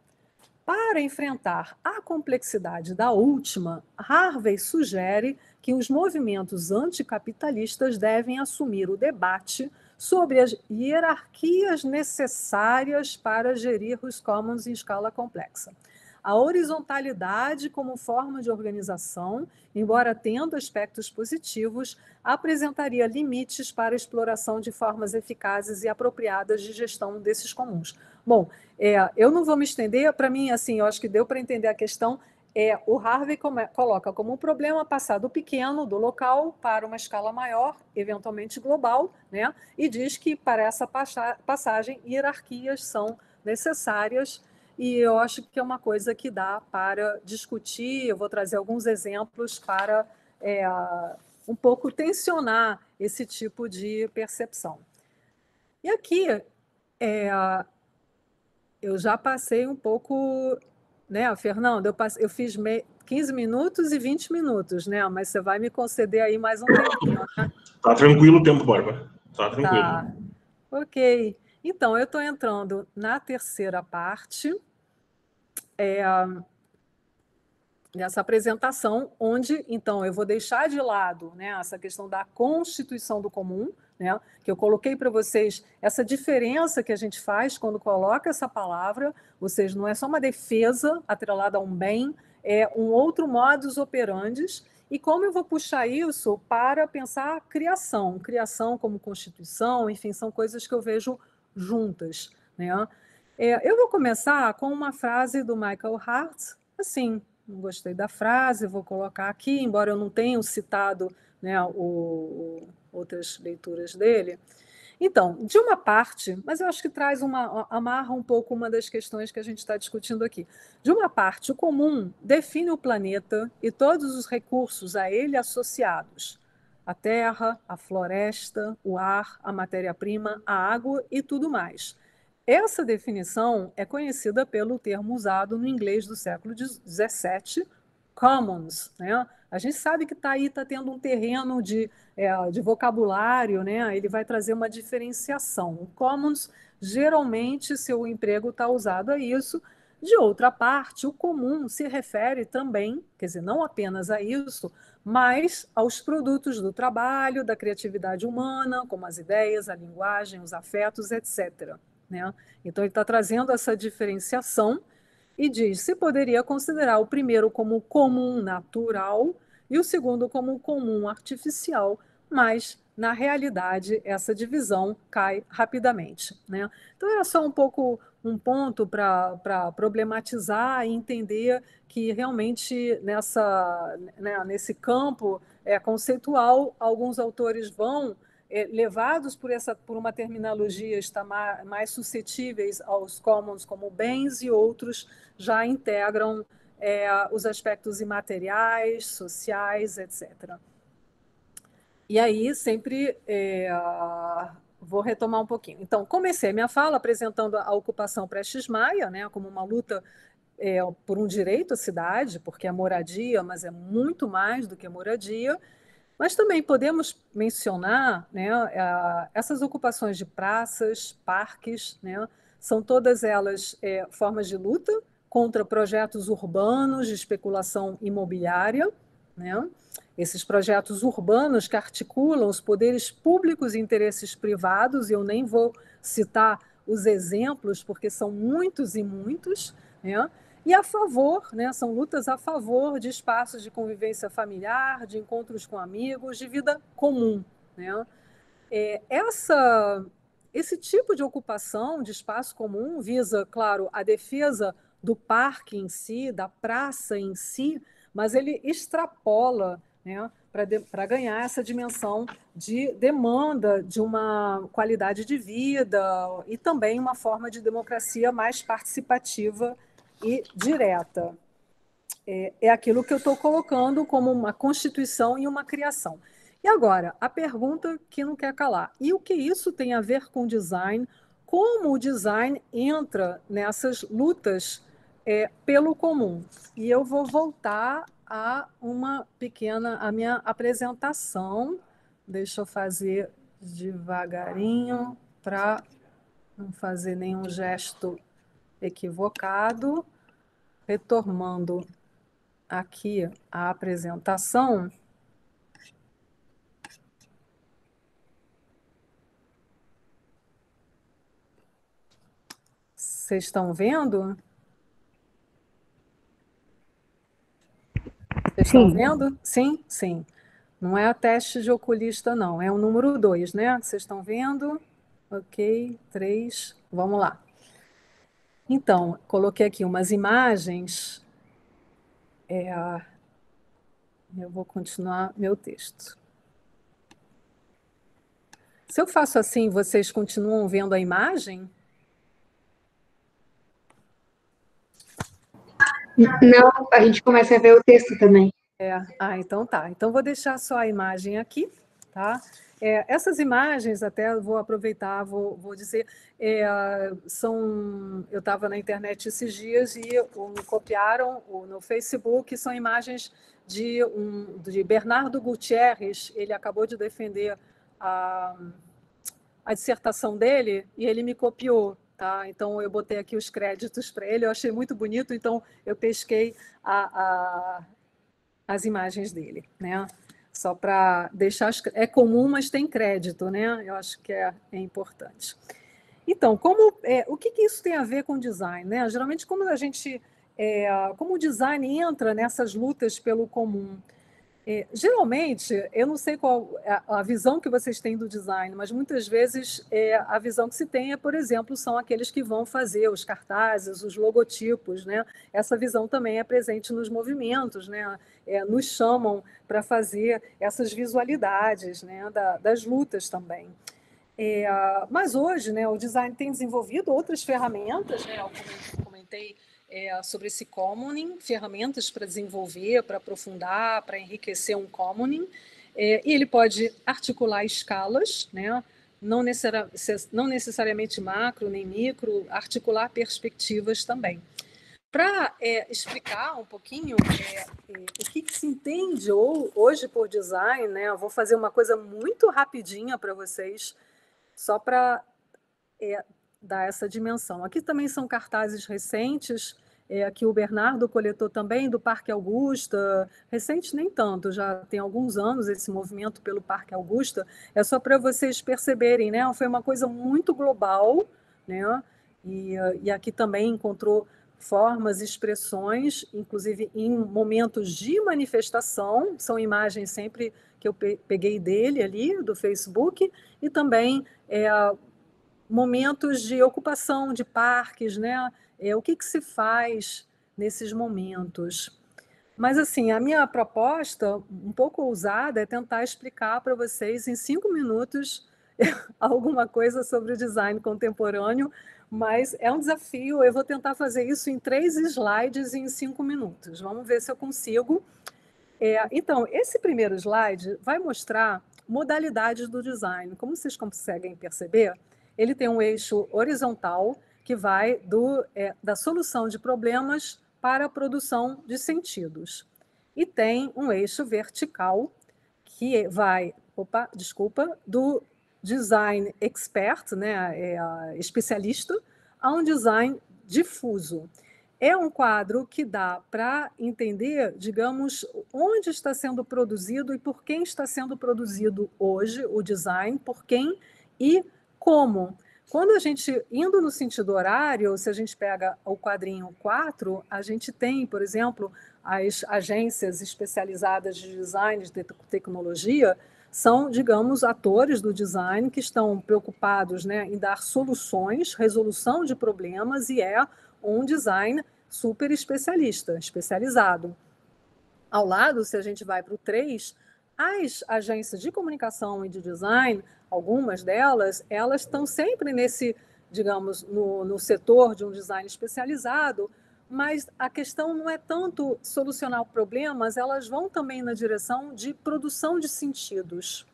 Para enfrentar a complexidade da última, Harvey sugere que os movimentos anticapitalistas devem assumir o debate sobre as hierarquias necessárias para gerir os commons em escala complexa. A horizontalidade como forma de organização, embora tendo aspectos positivos, apresentaria limites para a exploração de formas eficazes e apropriadas de gestão desses comuns. Bom, eu não vou me estender, para mim, assim, eu acho que deu para entender a questão. O Harvey coloca como um problema passar do pequeno, do local, para uma escala maior, eventualmente global, né? E diz que para essa passagem, hierarquias são necessárias, e eu acho que é uma coisa que dá para discutir. Eu vou trazer alguns exemplos para um pouco tensionar esse tipo de percepção. E aqui, eu já passei um pouco, né, Fernando? Eu fiz 15 minutos e 20 minutos, né? Mas você vai me conceder aí mais um tempinho, né? Tá tranquilo o tempo, Bárbara. Tá tranquilo. Tá. Ok. Então, eu estou entrando na terceira parte dessa apresentação, onde, então, eu vou deixar de lado, né, essa questão da constituição do comum, né, que eu coloquei para vocês essa diferença que a gente faz quando coloca essa palavra, ou seja, não é só uma defesa atrelada a um bem, é um outro modus operandi, e como eu vou puxar isso para pensar a criação como constituição, enfim, são coisas que eu vejo juntas, né. Eu vou começar com uma frase do Michael Hart, assim: não gostei da frase, vou colocar aqui, embora eu não tenha citado, né, outras leituras dele. Então, de uma parte, mas eu acho que amarra um pouco uma das questões que a gente está discutindo aqui. De uma parte, o comum define o planeta e todos os recursos a ele associados: a terra, a floresta, o ar, a matéria-prima, a água e tudo mais. Essa definição é conhecida pelo termo usado no inglês do século XVII, commons, né? A gente sabe que está tendo um terreno de vocabulário, né? Ele vai trazer uma diferenciação. O commons, geralmente, seu emprego está usado a isso. De outra parte, o comum se refere também, quer dizer, não apenas a isso, mas aos produtos do trabalho, da criatividade humana, como as ideias, a linguagem, os afetos, etc., né? Então, ele está trazendo essa diferenciação e diz: se poderia considerar o primeiro como comum natural e o segundo como comum artificial, mas na realidade, essa divisão cai rapidamente, né? Então, é só um pouco um ponto para problematizar e entender que realmente nesse campo conceitual, alguns autores vão, levados por uma terminologia estar mais suscetíveis aos commons como bens, e outros já integram os aspectos imateriais, sociais, etc. E aí, sempre vou retomar um pouquinho. Então, comecei minha fala apresentando a ocupação Prestes Maia, né, como uma luta por um direito à cidade, porque é moradia, mas é muito mais do que moradia. Mas também podemos mencionar, né, essas ocupações de praças, parques, né, são todas elas formas de luta contra projetos urbanos de especulação imobiliária, né? Esses projetos urbanos que articulam os poderes públicos e interesses privados, e eu nem vou citar os exemplos, porque são muitos e muitos, né? E a favor, né, são lutas a favor de espaços de convivência familiar, de encontros com amigos, de vida comum, né? Esse tipo de ocupação de espaço comum visa, claro, a defesa do parque em si, da praça em si, mas ele extrapola, né, para ganhar essa dimensão de demanda de uma qualidade de vida e também uma forma de democracia mais participativa e direta. É aquilo que eu estou colocando como uma constituição e uma criação. E agora, a pergunta que não quer calar. E o que isso tem a ver com design? Como o design entra nessas lutas pelo comum? E eu vou voltar a a minha apresentação. Deixa eu fazer devagarinho para não fazer nenhum gesto equivocado. Retomando aqui a apresentação. Vocês estão vendo? Vocês estão vendo? Sim, sim. Não é a teste de oculista, não. É o número 2, né? Vocês estão vendo? Ok, 3. Vamos lá. Então, coloquei aqui umas imagens. Eu vou continuar meu texto. Se eu faço assim, vocês continuam vendo a imagem? Não, a gente começa a ver o texto também. Então tá. Então vou deixar só a imagem aqui, tá? Essas imagens, até vou aproveitar, vou dizer, eu estava na internet esses dias e me copiaram no Facebook, são imagens de Bernardo Gutierrez. Ele acabou de defender a dissertação dele e ele me copiou. Tá? Então, eu botei aqui os créditos para ele, eu achei muito bonito, então eu pesquei as imagens dele, né? Só para deixar... É comum, mas tem crédito, né? Eu acho que é importante. Então, o que isso tem a ver com design, né? Geralmente, como o design entra nessas lutas pelo comum? Geralmente, eu não sei qual a visão que vocês têm do design, mas muitas vezes a visão que se tem por exemplo, são aqueles que vão fazer os cartazes, os logotipos, né? Essa visão também é presente nos movimentos, né? Nos chamam para fazer essas visualidades, né? Das lutas também. Mas hoje, né, o design tem desenvolvido outras ferramentas, né? Eu comentei sobre esse commoning, ferramentas para desenvolver, para aprofundar, para enriquecer um commoning, e ele pode articular escalas, né? Não necessariamente macro nem micro, articular perspectivas também. Para explicar um pouquinho o que se entende hoje por design, né? Eu vou fazer uma coisa muito rapidinha para vocês, só para dar essa dimensão. Aqui também são cartazes recentes, que o Bernardo coletou também, do Parque Augusta. Recente nem tanto, já tem alguns anos esse movimento pelo Parque Augusta. É só para vocês perceberem, né? Foi uma coisa muito global, né? E aqui também encontrou formas, expressões, inclusive em momentos de manifestação, são imagens sempre que eu peguei dele ali, do Facebook, e também momentos de ocupação de parques, né? O que se faz nesses momentos? Mas, assim, a minha proposta, um pouco ousada, é tentar explicar para vocês, em 5 minutos, alguma coisa sobre o design contemporâneo, mas é um desafio. Eu vou tentar fazer isso em 3 slides em 5 minutos. Vamos ver se eu consigo. Então, esse primeiro slide vai mostrar modalidades do design. Como vocês conseguem perceber, ele tem um eixo horizontal que vai da solução de problemas para a produção de sentidos. E tem um eixo vertical que vai, do design expert, né, especialista, a um design difuso. É um quadro que dá para entender, digamos, onde está sendo produzido e por quem está sendo produzido hoje o design, por quem e como. Quando a gente, indo no sentido horário, se a gente pega o quadrinho 4, a gente tem, por exemplo, as agências especializadas de design, de tecnologia, são, digamos, atores do design que estão preocupados, né, em dar soluções, resolução de problemas, e um design super especializado. Ao lado, se a gente vai para o 3, as agências de comunicação e de design, algumas delas, elas estão sempre nesse, digamos, no setor de um design especializado, mas a questão não é tanto solucionar problemas, elas vão também na direção de produção de sentidos.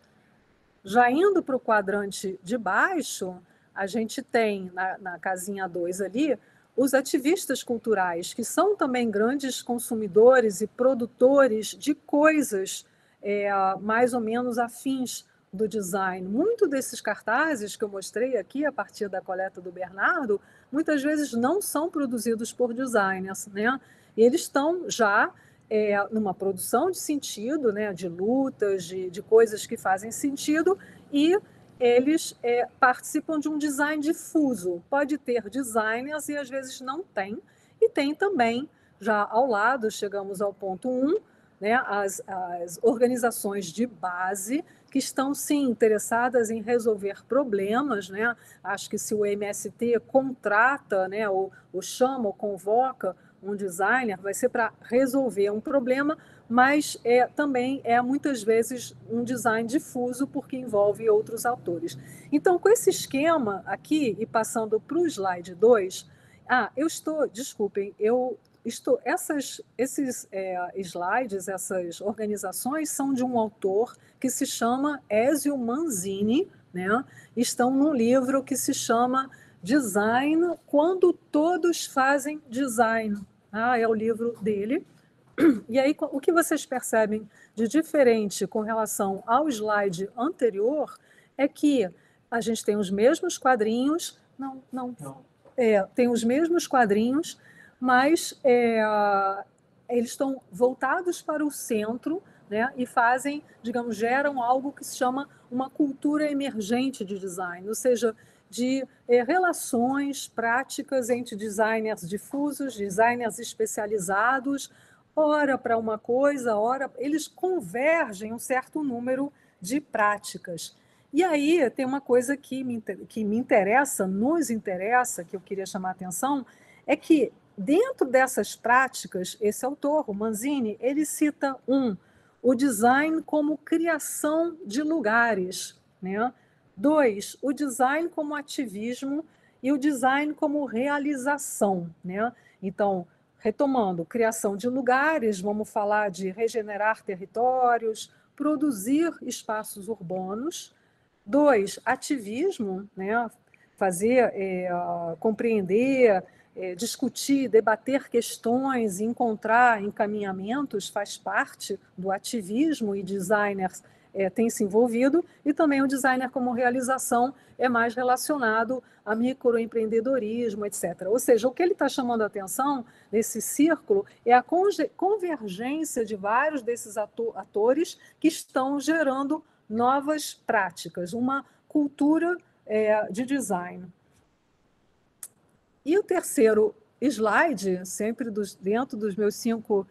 Já indo para o quadrante de baixo, a gente tem, na casinha 2 ali, os ativistas culturais, que são também grandes consumidores e produtores de coisas mais ou menos afins do design. Muito desses cartazes que eu mostrei aqui, a partir da coleta do Bernardo, muitas vezes não são produzidos por designers, né? E eles estão já numa produção de sentido, né, de lutas, de coisas que fazem sentido, e eles participam de um design difuso. Pode ter designers e às vezes não tem. E tem também, já ao lado, chegamos ao ponto 1, né, as organizações de base que estão, sim, interessadas em resolver problemas, né? Acho que se o MST contrata, né, ou chama ou convoca um designer, vai ser para resolver um problema, mas também muitas vezes um design difuso, porque envolve outros autores. Então, com esse esquema aqui, e passando para o slide 2, desculpem, esses slides, essas organizações são de um autor que se chama Ezio Manzini, né? Estão num livro que se chama Design Quando Todos Fazem Design. É o livro dele. E aí, o que vocês percebem de diferente com relação ao slide anterior é que a gente tem os mesmos quadrinhos, tem os mesmos quadrinhos, mas eles estão voltados para o centro, né, e fazem, digamos, geram algo que se chama uma cultura emergente de design, ou seja, de relações práticas entre designers difusos, designers especializados, ora para uma coisa, ora... Eles convergem um certo número de práticas. E aí tem uma coisa que me interessa, nos interessa, que eu queria chamar a atenção, é que dentro dessas práticas, esse autor, o Manzini, ele cita o design como criação de lugares, né? 2, o design como ativismo e o design como realização, né? Então, retomando, criação de lugares, vamos falar de regenerar territórios, produzir espaços urbanos. 2, ativismo, né? Fazer, compreender, discutir, debater questões, encontrar encaminhamentos, faz parte do ativismo, e designers têm se envolvido, e também o designer como realização é mais relacionado a microempreendedorismo, etc. Ou seja, o que ele está chamando a atenção nesse círculo é a convergência de vários desses atores que estão gerando novas práticas, uma cultura de design. E o terceiro slide, sempre dentro dos meus 5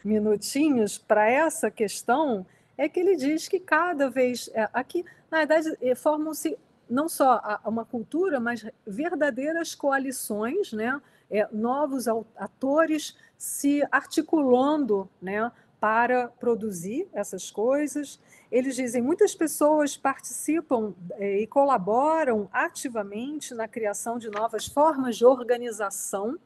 minutinhos para essa questão, é que ele diz que cada vez... aqui, na verdade, formam-se não só uma cultura, mas verdadeiras coalições, né? Novos atores se articulando, né, para produzir essas coisas. Eles dizem que muitas pessoas participam e colaboram ativamente na criação de novas formas de organização,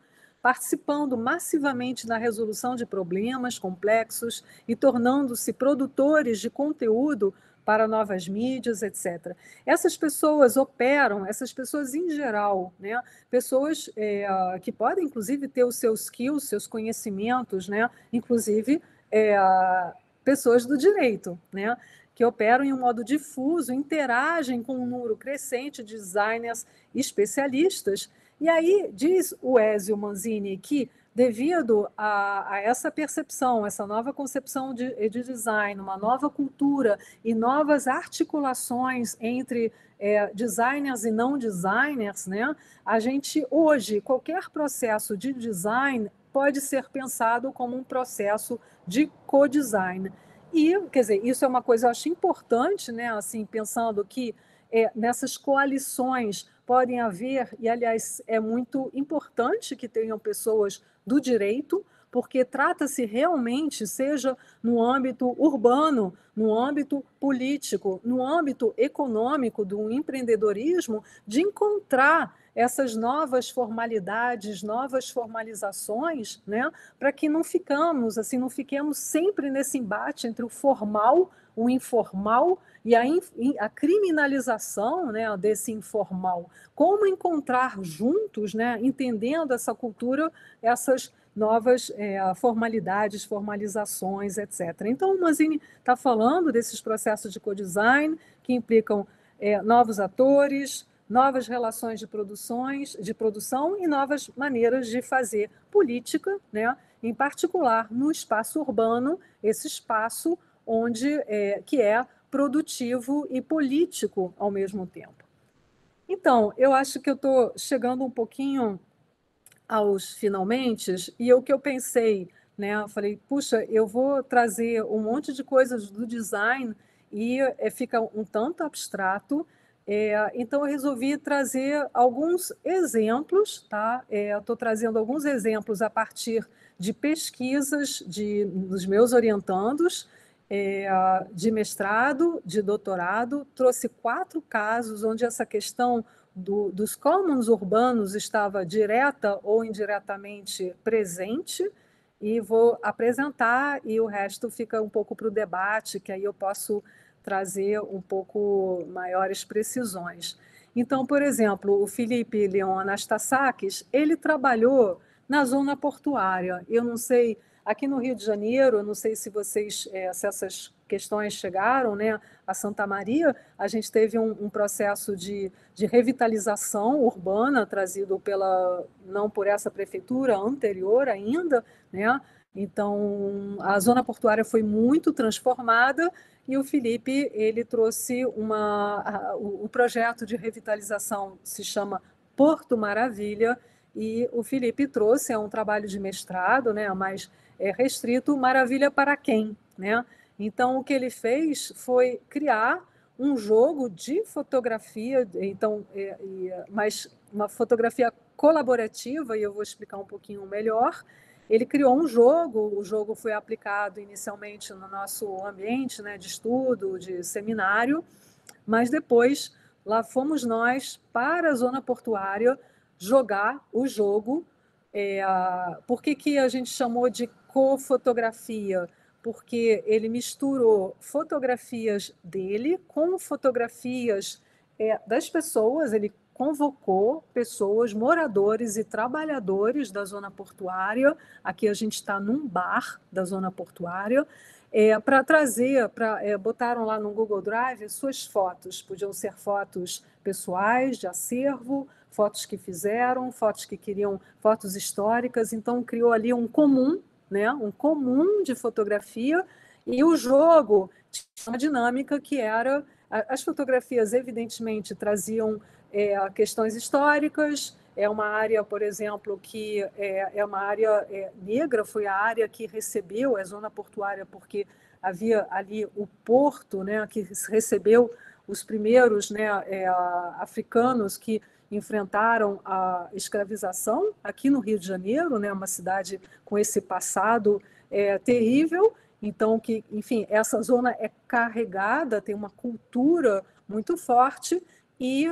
participando massivamente na resolução de problemas complexos e tornando-se produtores de conteúdo para novas mídias, etc. Essas pessoas operam, essas pessoas em geral, né? Pessoas que podem, inclusive, ter os seus skills, seus conhecimentos, né? Inclusive, pessoas do direito, né? Que operam em um modo difuso, interagem com um número crescente de designers especialistas. E aí diz o Ezio Manzini que, devido a essa percepção, essa nova concepção de design, uma nova cultura e novas articulações entre designers e não designers, né, a gente, hoje, qualquer processo de design pode ser pensado como um processo de co-design. E, quer dizer, isso é uma coisa, eu acho importante, né, assim, pensando que nessas coalições podem haver, e, aliás, é muito importante que tenham pessoas do direito, porque trata-se realmente, seja no âmbito urbano, no âmbito político, no âmbito econômico, do empreendedorismo, de encontrar essas novas formalidades, novas formalizações, né, para que não fiquemos sempre nesse embate entre o formal, o informal e a criminalização, né, desse informal. Como encontrar juntos, né, entendendo essa cultura, essas novas formalidades, formalizações, etc. Então, o Manzini está falando desses processos de co-design que implicam novos atores, novas relações de produção e novas maneiras de fazer política, né, em particular no espaço urbano, esse espaço onde que é produtivo e político ao mesmo tempo. Então, eu acho que eu estou chegando um pouquinho aos finalmente, e o que eu pensei, né? Eu falei, puxa, eu vou trazer um monte de coisas do design e fica um tanto abstrato, então eu resolvi trazer alguns exemplos, tá? Estou trazendo alguns exemplos a partir de pesquisas dos meus orientandos, de mestrado, de doutorado. Trouxe 4 casos onde essa questão dos commons urbanos estava direta ou indiretamente presente, e vou apresentar, e o resto fica um pouco para o debate, que aí eu posso trazer um pouco maiores precisões. Então, por exemplo, o Felipe Leon Anastasakis, ele trabalhou na zona portuária. Eu não sei, aqui no Rio de Janeiro, eu não sei se se essas questões chegaram, né, a Santa Maria, a gente teve um processo de revitalização urbana trazido não por essa prefeitura, anterior ainda, né? Então, a zona portuária foi muito transformada e o Felipe, ele trouxe o projeto de revitalização se chama Porto Maravilha, e o Felipe trouxe, um trabalho de mestrado, né, mais restrito, Maravilha para quem, né? Então, o que ele fez foi criar um jogo de fotografia, então, mas uma fotografia colaborativa, e eu vou explicar um pouquinho melhor. Ele criou um jogo, o jogo foi aplicado inicialmente no nosso ambiente, né, de estudo, de seminário, mas depois lá fomos nós para a zona portuária jogar o jogo. Por que a gente chamou de cofotografia? Porque ele misturou fotografias dele com fotografias das pessoas, ele convocou pessoas, moradores e trabalhadores da zona portuária, aqui a gente está num bar da zona portuária, para trazer, botaram lá no Google Drive suas fotos, podiam ser fotos pessoais, de acervo, fotos que fizeram, fotos que queriam, fotos históricas, então criou ali um comum, né, um comum de fotografia, e o jogo tinha uma dinâmica que as fotografias evidentemente traziam questões históricas, é uma área, por exemplo, que é uma área negra, foi a área que recebeu a zona portuária, porque havia ali o porto, né, que recebeu os primeiros, né, africanos que enfrentaram a escravização aqui no Rio de Janeiro, né, uma cidade com esse passado terrível. Então, que, enfim, essa zona é carregada, tem uma cultura muito forte, e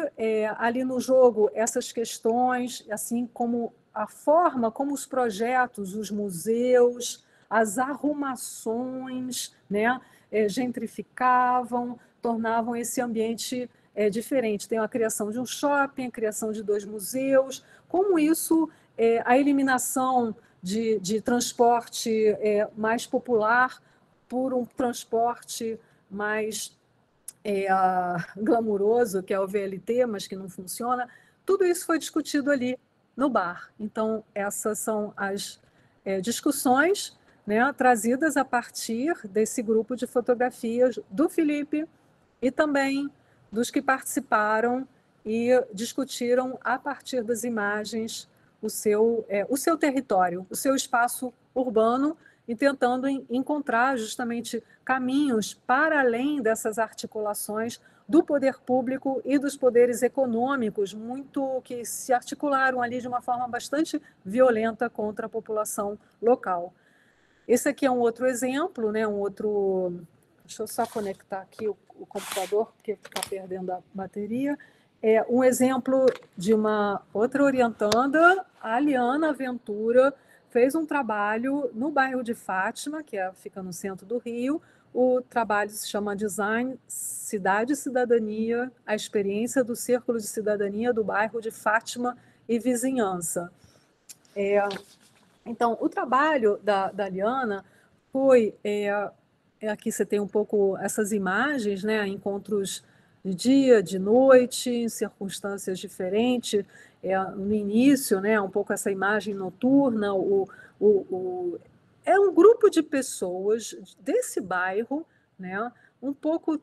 ali no jogo essas questões, assim como a forma como os projetos, os museus, as arrumações, né, gentrificavam, tornavam esse ambiente diferente. Tem a criação de um shopping, a criação de 2 museus, como isso, a eliminação de transporte mais popular por um transporte mais glamuroso, que é o VLT, mas que não funciona. Tudo isso foi discutido ali no bar. Então, essas são as discussões, né, trazidas a partir desse grupo de fotografias do Felipe e também dos que participaram e discutiram a partir das imagens o seu território, o seu espaço urbano, e tentando encontrar justamente caminhos para além dessas articulações do poder público e dos poderes econômicos, muito que se articularam ali de uma forma bastante violenta contra a população local. Esse aqui é um outro exemplo, né? Deixa eu só conectar aqui o computador, porque está perdendo a bateria. É um exemplo de uma outra orientanda, a Aliana Ventura, fez um trabalho no bairro de Fátima, que fica no centro do Rio. O trabalho se chama Design Cidade e Cidadania, a experiência do Círculo de Cidadania do bairro de Fátima e vizinhança. Então, o trabalho da Aliana foi... aqui você tem um pouco essas imagens, né? Encontros de dia, de noite, em circunstâncias diferentes. No início, né? Um pouco essa imagem noturna. É um grupo de pessoas desse bairro, né? Um pouco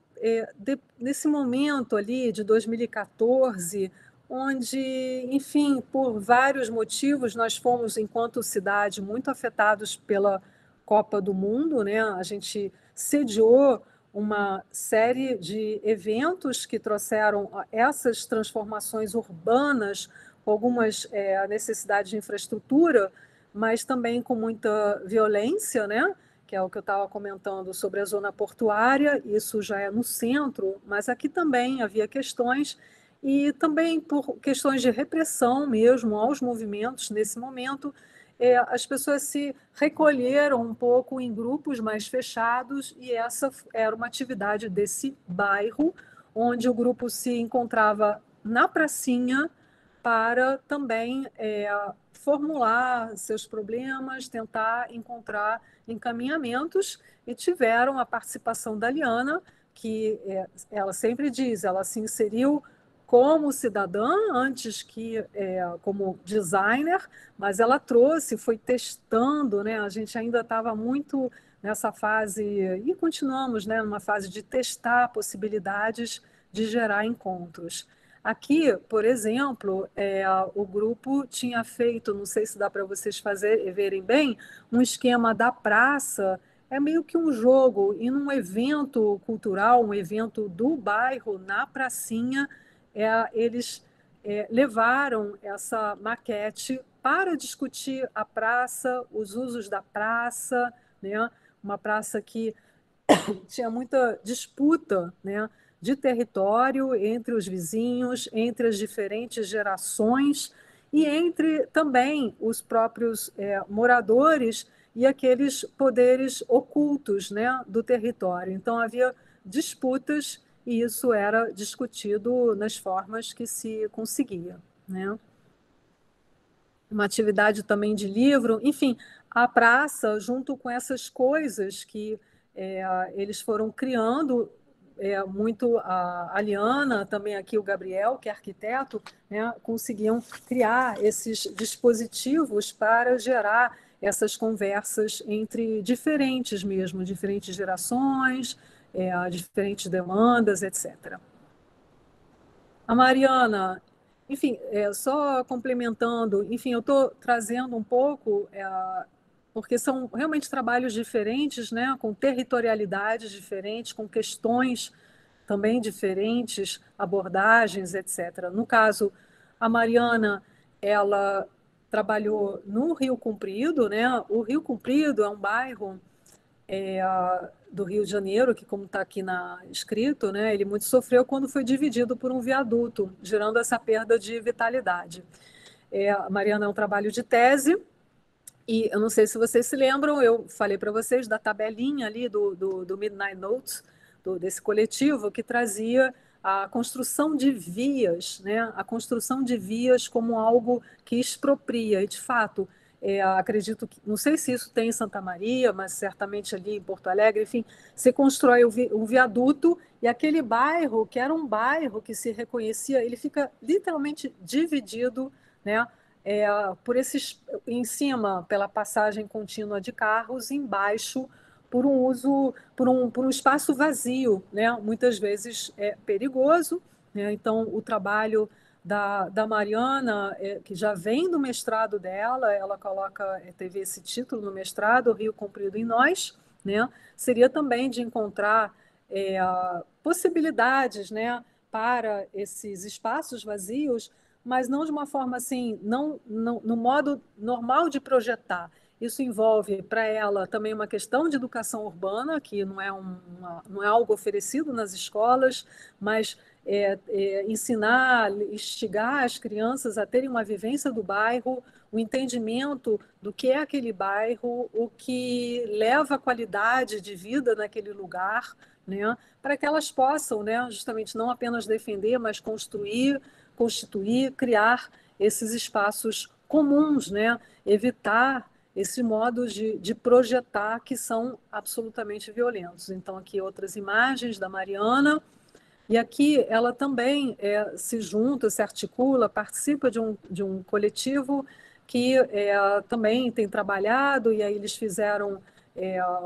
nesse momento ali de 2014, onde, enfim, por vários motivos, nós fomos, enquanto cidade, muito afetados pela Copa do Mundo, né? A gente sediou uma série de eventos que trouxeram essas transformações urbanas, com algumas necessidades de infraestrutura, mas também com muita violência, né? Que é o que eu estava comentando sobre a zona portuária. Isso já é no centro, mas aqui também havia questões, e também por questões de repressão mesmo aos movimentos nesse momento. As pessoas se recolheram um pouco em grupos mais fechados, e essa era uma atividade desse bairro, onde o grupo se encontrava na pracinha para também formular seus problemas, tentar encontrar encaminhamentos, e tiveram a participação da Liana, que ela sempre diz, ela se inseriu como cidadã, antes que como designer, mas ela trouxe, foi testando, né? A gente ainda estava muito nessa fase, e continuamos, né, numa fase de testar possibilidades de gerar encontros. Aqui, por exemplo, o grupo tinha feito, não sei se dá para vocês verem bem, um esquema da praça. É meio que um jogo, e num evento cultural, um evento do bairro, na pracinha, eles levaram essa maquete para discutir a praça, os usos da praça, né? Uma praça que tinha muita disputa, né, de território entre os vizinhos, entre as diferentes gerações, e entre também os próprios moradores e aqueles poderes ocultos, né, do território. Então, havia disputas, e isso era discutido nas formas que se conseguia, né? Uma atividade também de livro, enfim, a praça, junto com essas coisas que eles foram criando, muito a Liana, também aqui o Gabriel, que é arquiteto, né, conseguiam criar esses dispositivos para gerar essas conversas entre diferentes mesmo, diferentes gerações, diferentes demandas, etc. A Mariana, enfim, só complementando, enfim, eu estou trazendo um pouco, porque são realmente trabalhos diferentes, né, com territorialidades diferentes, com questões também diferentes, abordagens, etc. No caso, a Mariana, ela trabalhou no Rio Comprido, né? O Rio Comprido é um bairro do Rio de Janeiro, que, como está aqui escrito, né, ele muito sofreu quando foi dividido por um viaduto, gerando essa perda de vitalidade. A Mariana é um trabalho de tese, e eu não sei se vocês se lembram, eu falei para vocês da tabelinha ali do Midnight Notes, desse coletivo, que trazia a construção de vias, né? A construção de vias como algo que expropria, e de fato, acredito que, não sei se isso tem em Santa Maria, mas certamente ali em Porto Alegre, enfim, se constrói um viaduto e aquele bairro, que era um bairro que se reconhecia, ele fica literalmente dividido, né? Por esses, em cima, pela passagem contínua de carros, embaixo, por um uso, por um espaço vazio, né? Muitas vezes é perigoso, né? Então, o trabalho da Mariana, que já vem do mestrado dela, ela teve esse título no mestrado, Rio Comprido em Nós, né? Seria também de encontrar possibilidades, né, para esses espaços vazios, mas não de uma forma assim, não no modo normal de projetar. Isso envolve para ela também uma questão de educação urbana, que não é algo oferecido nas escolas, mas ensinar, instigar as crianças a terem uma vivência do bairro, o entendimento do que é aquele bairro, o que leva a qualidade de vida naquele lugar, né, para que elas possam, né, justamente não apenas defender, mas constituir, criar esses espaços comuns, né, evitar esse modo de projetar que são absolutamente violentos. Então, aqui outras imagens da Mariana, e aqui ela também se junta, se articula, participa de um coletivo que também tem trabalhado, e aí eles fizeram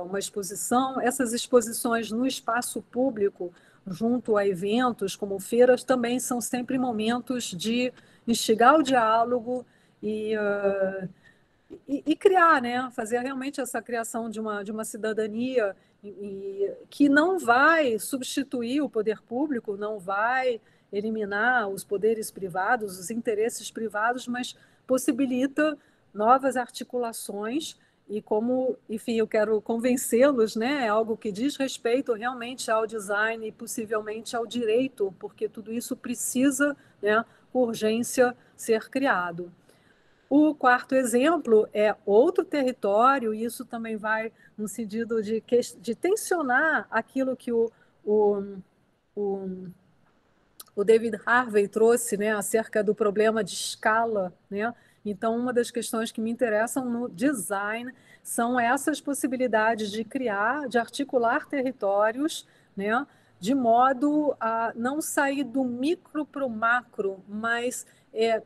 uma exposição. Essas exposições no espaço público, junto a eventos como feiras, também são sempre momentos de instigar o diálogo e criar, né? Fazer realmente essa criação de uma cidadania que não vai substituir o poder público, não vai eliminar os poderes privados, os interesses privados, mas possibilita novas articulações e como, enfim, eu quero convencê-los, né? É algo que diz respeito realmente ao design e possivelmente ao direito, porque tudo isso precisa, né, com urgência, ser criado. O quarto exemplo é outro território, e isso também vai no sentido de tensionar aquilo que o, o David Harvey trouxe, né, acerca do problema de escala, né? Então, uma das questões que me interessam no design são essas possibilidades de criar, de articular territórios, né, de modo a não sair do micro para o macro, mas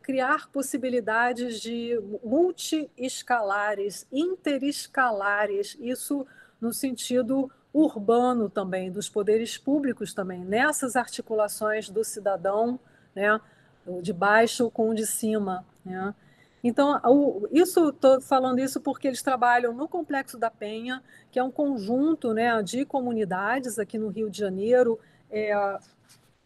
criar possibilidades de multi-escalares, interescalares, isso no sentido urbano também, dos poderes públicos também, nessas articulações do cidadão, né, de baixo com o de cima, né? Então, estou falando isso porque eles trabalham no Complexo da Penha, que é um conjunto, né, de comunidades aqui no Rio de Janeiro.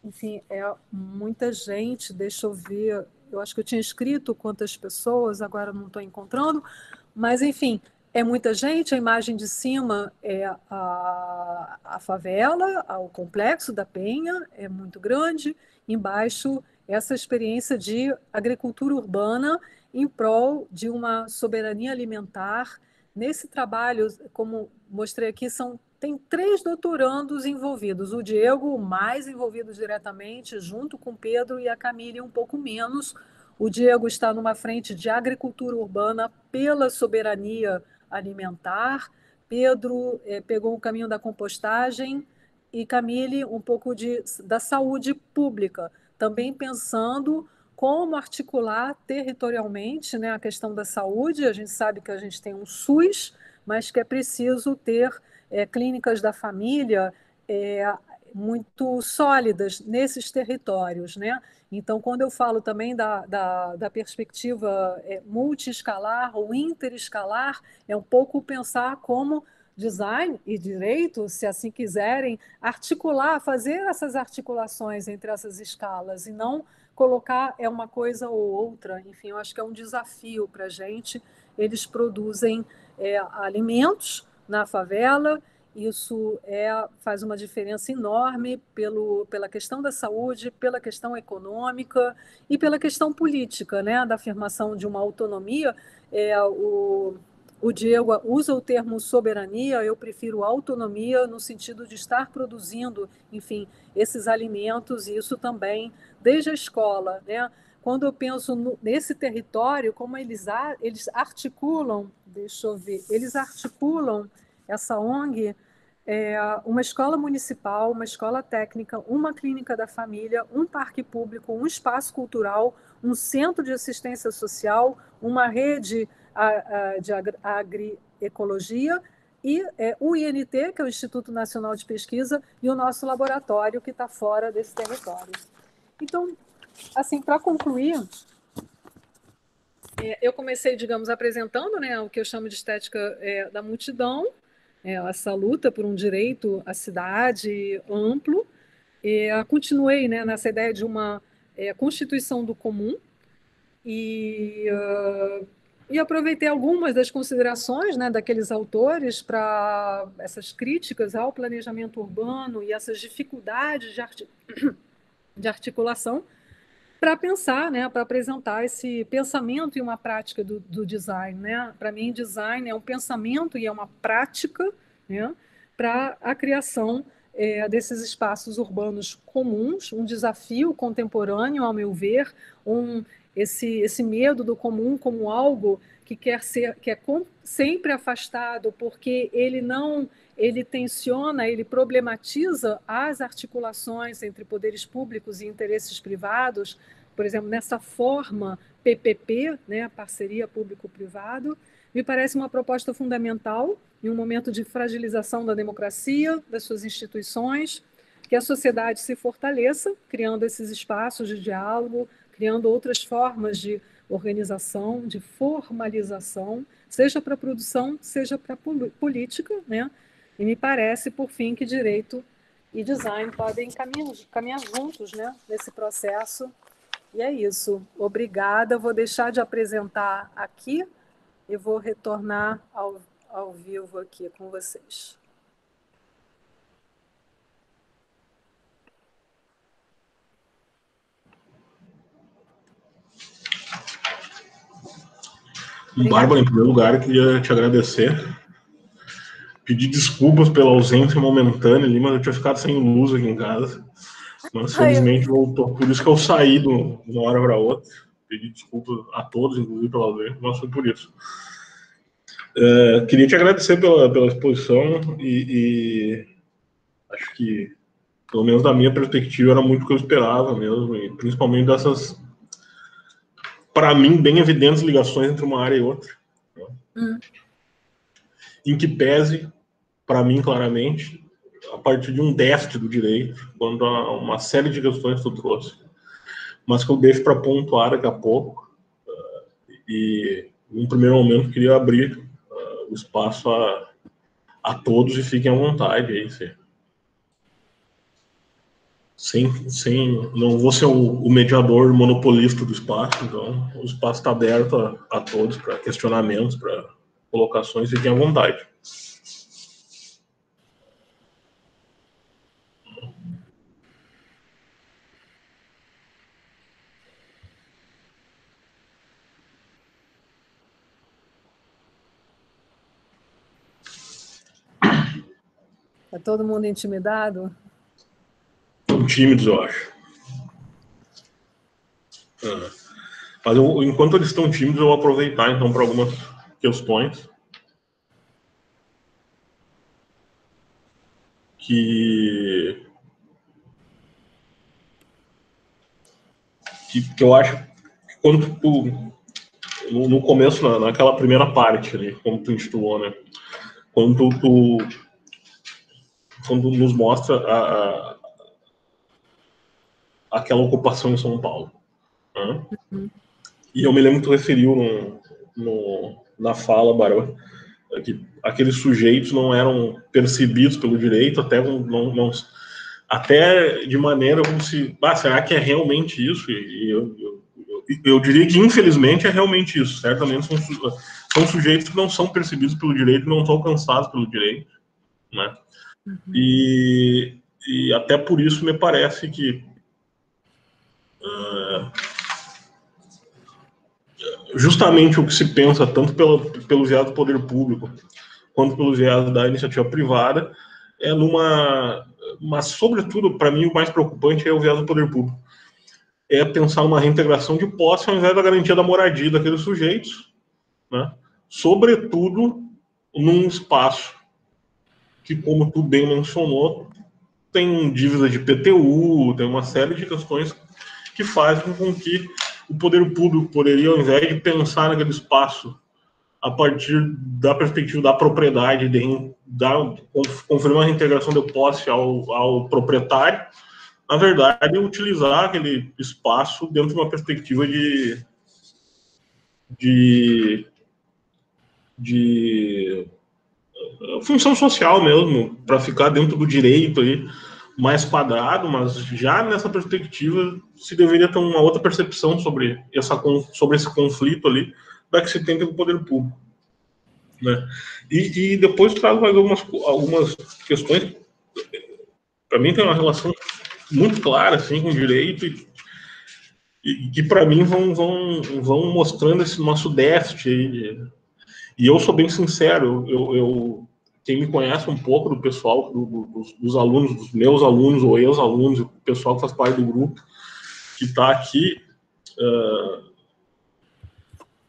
Enfim, muita gente, deixa eu ver, eu acho que eu tinha escrito quantas pessoas, agora não estou encontrando, mas, enfim, é muita gente. A imagem de cima é a favela, o Complexo da Penha, é muito grande. Embaixo, essa experiência de agricultura urbana em prol de uma soberania alimentar. Nesse trabalho, como mostrei aqui, tem 3 doutorandos envolvidos. O Diego, mais envolvido diretamente, junto com o Pedro, e a Camille um pouco menos. O Diego está numa frente de agricultura urbana pela soberania alimentar. Pedro pegou o caminho da compostagem e Camille um pouco da saúde pública, também pensando como articular territorialmente, né, a questão da saúde. A gente sabe que a gente tem um SUS, mas que é preciso ter clínicas da família muito sólidas nesses territórios, né? Então, quando eu falo também da perspectiva multiescalar ou interescalar, é um pouco pensar como design e direito, se assim quiserem, articular, fazer essas articulações entre essas escalas e não colocar uma coisa ou outra. Enfim, eu acho que é um desafio para a gente. Eles produzem alimentos na favela. Isso faz uma diferença enorme pela questão da saúde, pela questão econômica e pela questão política, né, da afirmação de uma autonomia. O Diego usa o termo soberania, eu prefiro autonomia no sentido de estar produzindo, enfim, esses alimentos, e isso também desde a escola, né? Quando eu penso nesse território, como eles articulam, deixa eu ver, eles articulam essa ONG, uma escola municipal, uma escola técnica, uma clínica da família, um parque público, um espaço cultural, um centro de assistência social, uma rede de agroecologia e o INT, que é o Instituto Nacional de Pesquisa, e o nosso laboratório, que está fora desse território. Então, assim, para concluir, eu comecei, digamos, apresentando, né, o que eu chamo de estética da multidão, essa luta por um direito à cidade amplo. Continuei, né, nessa ideia de uma constituição do comum e aproveitei algumas das considerações, né, daqueles autores para essas críticas ao planejamento urbano e essas dificuldades de articulação para pensar, né, para apresentar esse pensamento e uma prática do design, né? Para mim, design é um pensamento e é uma prática, né, para a criação desses espaços urbanos comuns, um desafio contemporâneo, ao meu ver, esse medo do comum como algo que é sempre afastado, porque ele tensiona, ele problematiza as articulações entre poderes públicos e interesses privados, por exemplo, nessa forma PPP, né, parceria público-privado. Me parece uma proposta fundamental em um momento de fragilização da democracia, das suas instituições, que a sociedade se fortaleça, criando esses espaços de diálogo, criando outras formas de organização, de formalização, seja para a produção, seja para a política, né? E me parece, por fim, que direito e design podem caminhar juntos, né, nesse processo. E é isso. Obrigada. Vou deixar de apresentar aqui e vou retornar ao vivo aqui com vocês. Bárbara, em primeiro lugar, eu queria te agradecer. Pedir desculpas pela ausência momentânea ali, mas eu tinha ficado sem luz aqui em casa. Mas felizmente voltou. Por isso que eu saí de uma hora para outra. Pedi desculpas a todos, inclusive pela ausência, mas foi por isso. Queria te agradecer pela exposição e acho que, pelo menos da minha perspectiva, era muito o que eu esperava mesmo, e principalmente dessas, para mim, bem evidentes ligações entre uma área e outra. Né? Em que pese, para mim, claramente, a partir de um déficit do direito, quanto a uma série de questões que tu trouxe, mas que eu deixo para pontuar daqui a pouco. E, em primeiro momento, queria abrir o espaço a todos e fiquem à vontade aí, não vou ser o mediador monopolista do espaço, então o espaço está aberto a todos para questionamentos, para colocações, fiquem à vontade. Está todo mundo intimidado? Estão tímidos, eu acho. Mas enquanto eles estão tímidos, eu vou aproveitar então para algumas questões que eu acho que quando no começo, naquela primeira parte ali, como tu intitulou, né? Quando nos mostra aquela ocupação em São Paulo. Né? E eu me lembro que tu referiu na fala, Bárbara, que aqueles sujeitos não eram percebidos pelo direito, até de maneira como se... será que é realmente isso? E eu diria que, infelizmente, é realmente isso. Certamente são sujeitos que não são percebidos pelo direito, não são alcançados pelo direito. Né? E até por isso me parece que justamente o que se pensa, tanto pelo viés do poder público, quanto pelo viés da iniciativa privada, mas, sobretudo, para mim, o mais preocupante é o viés do poder público. É pensar numa reintegração de posse ao invés da garantia da moradia daqueles sujeitos, né? Sobretudo num espaço que, como tu bem mencionou, tem dívida de PTU, tem uma série de questões que fazem com que o poder público poderia, ao invés de pensar naquele espaço a partir da perspectiva da propriedade, conferir uma reintegração de posse ao proprietário, na verdade, utilizar aquele espaço dentro de uma perspectiva de função social mesmo, para ficar dentro do direito aí, mais quadrado, mas já nessa perspectiva se deveria ter uma outra percepção sobre esse conflito ali, da que se tem com o poder público. Né? E depois trago mais algumas questões. Para mim tem uma relação muito clara assim, com o direito e que para mim vão mostrando esse nosso déficit aí. E eu sou bem sincero, quem me conhece um pouco do pessoal, dos alunos, dos meus alunos ou ex-alunos, o pessoal que faz parte do grupo que está aqui,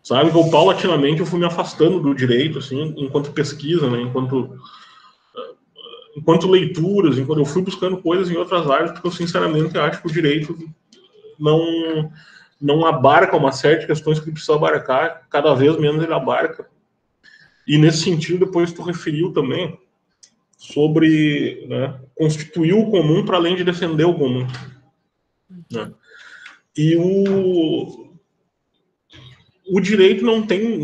sabe que paulatinamente eu fui me afastando do direito, assim, enquanto pesquisa, né, enquanto leituras, enquanto eu fui buscando coisas em outras áreas, porque eu sinceramente acho que o direito não abarca uma série de questões que ele precisa abarcar, cada vez menos ele abarca. E nesse sentido, depois tu referiu também sobre, né, constituir o comum para além de defender o comum. Né? E o direito não tem,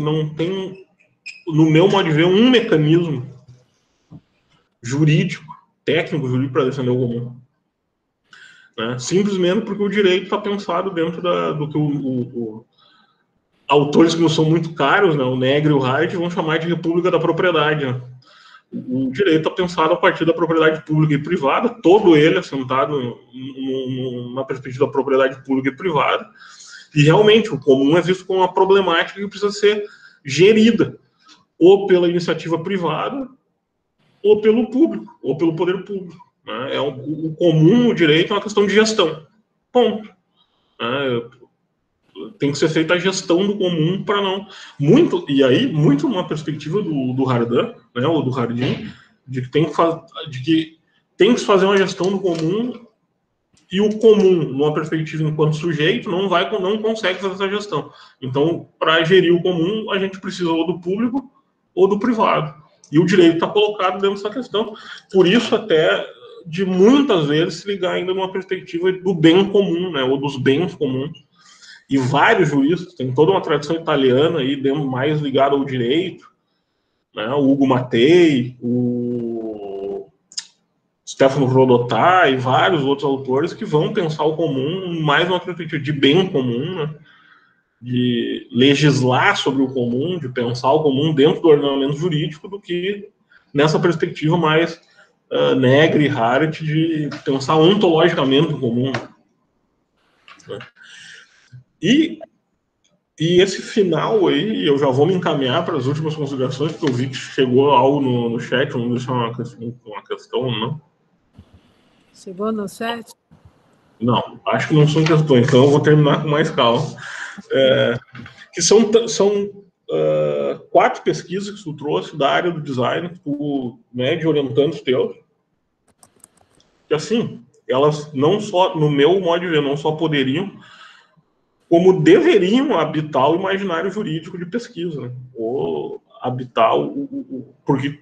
no meu modo de ver, um mecanismo jurídico, técnico jurídico para defender o comum. Né? Simplesmente porque o direito está pensado dentro do que autores que não são muito caros, né, o Negri e o Hart, vão chamar de república da propriedade. Né? O direito está pensado a partir da propriedade pública e privada, todo ele assentado numa perspectiva da propriedade pública e privada, e realmente o comum é visto como uma problemática que precisa ser gerida ou pela iniciativa privada, ou pelo público, ou pelo poder público. Né? O comum, o direito, é uma questão de gestão. Ponto. Tem que ser feita a gestão do comum para não... muito numa perspectiva do Hardin, né, ou do Hardin, de que tem que se fazer uma gestão do comum e o comum, numa perspectiva enquanto sujeito, não consegue fazer essa gestão. Então, para gerir o comum, a gente precisa ou do público ou do privado. E o direito está colocado dentro dessa questão. Por isso, até, de muitas vezes, se ligar ainda numa perspectiva do bem comum, né, ou dos bens comuns. E vários juristas, tem toda uma tradição italiana aí, mais ligada ao direito, né, o Ugo Mattei, o Stefano Rodotà e vários outros autores que vão pensar o comum mais numa perspectiva de bem comum, né, de legislar sobre o comum, de pensar o comum dentro do ordenamento jurídico, do que nessa perspectiva mais Negri e Hart de pensar ontologicamente o comum. Né? E esse final aí, eu já vou me encaminhar para as últimas considerações, porque eu vi que chegou algo no chat, vamos deixar uma questão, não? Chegou no chat? Não, acho que não são questões, então eu vou terminar com mais calma. Que são 4 pesquisas que tu trouxe da área do design, de orientandos teus, que assim, elas não só, no meu modo de ver, não só poderiam, como deveriam habitar o imaginário jurídico de pesquisa, né? Ou habitar porque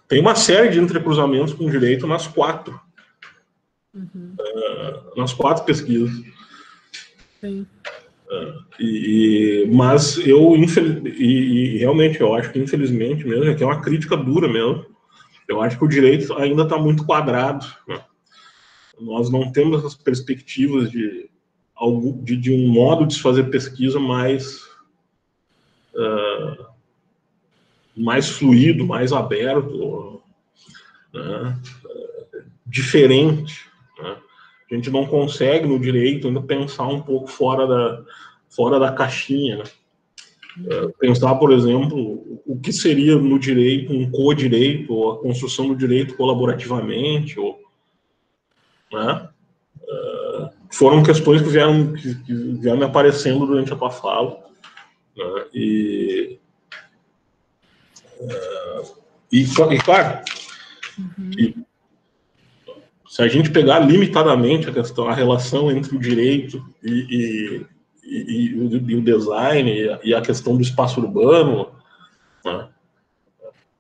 tem uma série de entrecruzamentos com o direito nas 4. nas 4 pesquisas. Sim. Mas realmente eu acho que, infelizmente mesmo, que é uma crítica dura mesmo, eu acho que o direito ainda está muito quadrado, né? Nós não temos essas perspectivas de um modo de se fazer pesquisa mais fluido, mais aberto, né? Diferente, né? A gente não consegue no direito ainda pensar um pouco fora da caixinha, né? Pensar, por exemplo, o que seria no direito um co-direito, ou a construção do direito colaborativamente, né? Foram questões que vieram me aparecendo durante a tua fala, né? Claro, se a gente pegar limitadamente a relação entre o direito e o design e a questão do espaço urbano, né?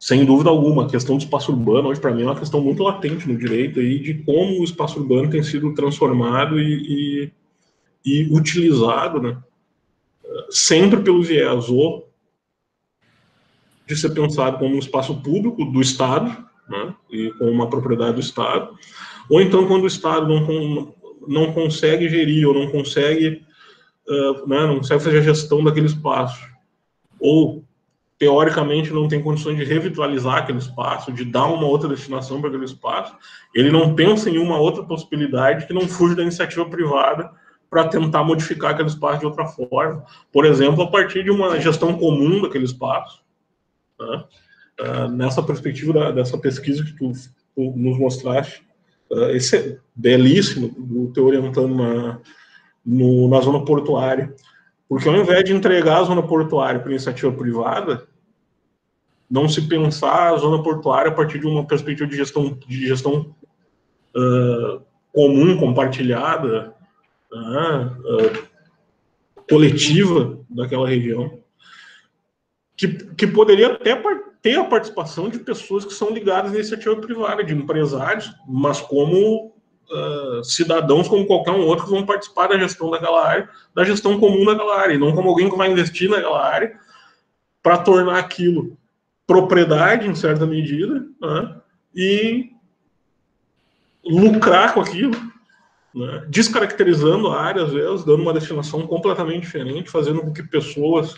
Sem dúvida alguma, a questão do espaço urbano hoje para mim é uma questão muito latente no direito aí, de como o espaço urbano tem sido transformado e utilizado, né? Sempre pelo viés ou de ser pensado como um espaço público do Estado, né? E como uma propriedade do Estado, ou então quando o Estado não consegue gerir ou não consegue fazer a gestão daquele espaço, ou teoricamente não tem condições de revitalizar aquele espaço, de dar uma outra destinação para aquele espaço, ele não pensa em uma outra possibilidade que não fuja da iniciativa privada para tentar modificar aquele espaço de outra forma. Por exemplo, a partir de uma gestão comum daquele espaço, né? Nessa perspectiva dessa pesquisa que tu nos mostraste, esse é belíssimo, do teu orientando na zona portuária. Porque ao invés de entregar a zona portuária para iniciativa privada, não se pensar a zona portuária a partir de uma perspectiva de gestão comum, compartilhada, coletiva daquela região, que poderia até ter a participação de pessoas que são ligadas à iniciativa privada, de empresários, mas como cidadãos como qualquer um outro que vão participar da gestão daquela área, da gestão comum daquela área, e não como alguém que vai investir naquela área para tornar aquilo propriedade, em certa medida, né? E lucrar com aquilo, né? Descaracterizando a área, às vezes, dando uma destinação completamente diferente, fazendo com que pessoas,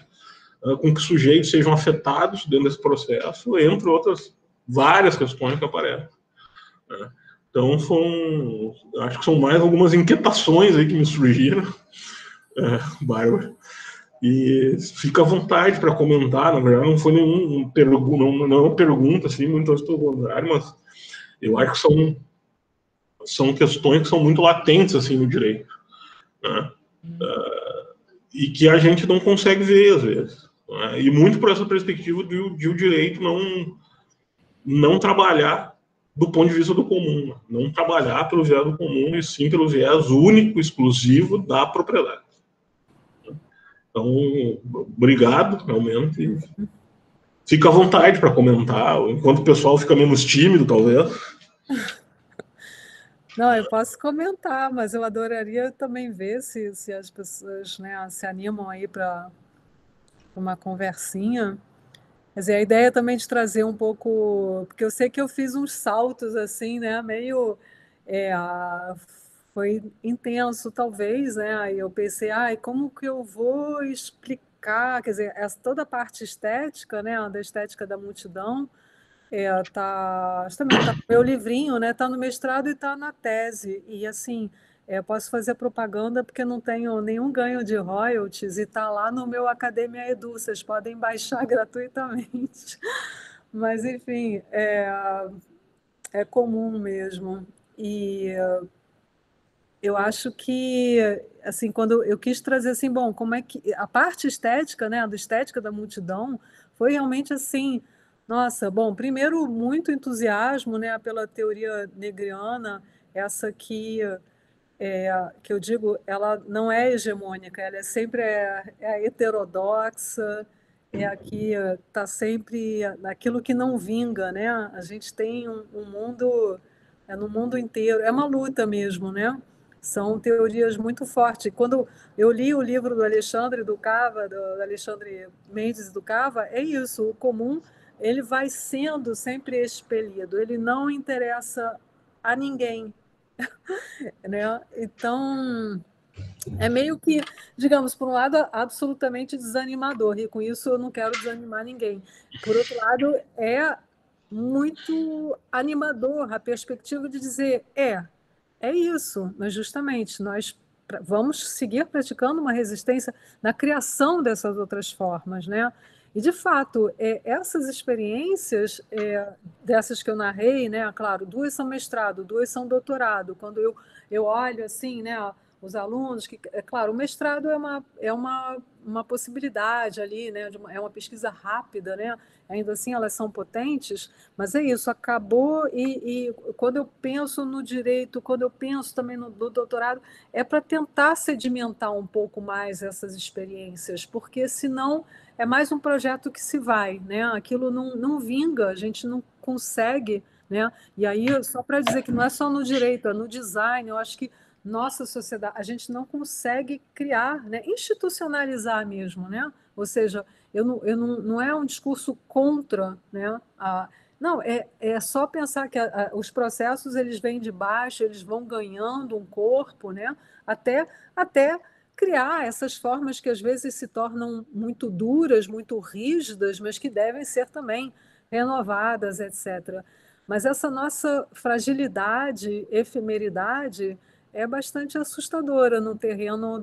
com que sujeitos sejam afetados dentro desse processo, entre outras várias questões que aparecem, né? Então, acho que são mais algumas inquietações aí que me surgiram, Bárbara. E fica à vontade para comentar, na verdade, não foi não é uma pergunta, assim, muito ao contrário, mas eu acho que são questões que são muito latentes, assim, no direito, né? E que a gente não consegue ver, às vezes, né? E muito por essa perspectiva de o direito não trabalhar do ponto de vista do comum, não trabalhar pelo viés do comum, e sim pelo viés único, exclusivo da propriedade. Então, obrigado, realmente. Fica à vontade para comentar, enquanto o pessoal fica menos tímido, talvez. Não, eu posso comentar, mas eu adoraria também ver se as pessoas, né, se animam aí para uma conversinha. Quer dizer, a ideia também de trazer um pouco, porque eu sei que eu fiz uns saltos assim, né, meio foi intenso talvez, né? Aí eu pensei, ai, como que eu vou explicar, quer dizer, toda a parte estética, né, da estética da multidão, também tá no meu livrinho, né? Tá no mestrado e tá na tese. E assim, posso fazer propaganda porque não tenho nenhum ganho de royalties e tá lá no meu Academia Edu, vocês podem baixar gratuitamente. Mas enfim, é comum mesmo. E eu acho que assim, quando eu quis trazer assim, bom, como é que a parte estética, né, da estética da multidão foi realmente assim, nossa, bom, primeiro muito entusiasmo, né, pela teoria negriana, essa que eu digo, ela não é hegemônica, ela sempre é a heterodoxa, é a que está sempre naquilo que não vinga, né? A gente tem um mundo é no mundo inteiro, é uma luta mesmo, né? São teorias muito fortes. Quando eu li o livro do Alexandre do Cava, do Alexandre Mendes do Cava, é isso, o comum, ele vai sendo sempre expelido, ele não interessa a ninguém, né? Então, é meio que, digamos, por um lado, absolutamente desanimador, e com isso eu não quero desanimar ninguém. Por outro lado, é muito animador a perspectiva de dizer, é isso, mas justamente nós vamos seguir praticando uma resistência na criação dessas outras formas, né? E, de fato, essas experiências, dessas que eu narrei, né? Claro, 2 são mestrado, 2 são doutorado. Quando eu olho assim, né? Os alunos, que, é claro, o mestrado é uma possibilidade ali, né? É uma pesquisa rápida, né? Ainda assim, elas são potentes, mas é isso, acabou. E quando eu penso no direito, quando eu penso também no doutorado, é para tentar sedimentar um pouco mais essas experiências, porque senão é mais um projeto que se vai, né? Aquilo não vinga, a gente não consegue, né? E aí, só para dizer que não é só no direito, é no design, eu acho que nossa sociedade, a gente não consegue criar, né? Institucionalizar mesmo, né? Ou seja, não é um discurso contra, né? Não, é só pensar que os processos eles vêm de baixo, eles vão ganhando um corpo, né? Até criar essas formas que às vezes se tornam muito duras, muito rígidas, mas que devem ser também renovadas, etc. Mas essa nossa fragilidade, efemeridade, é bastante assustadora no terreno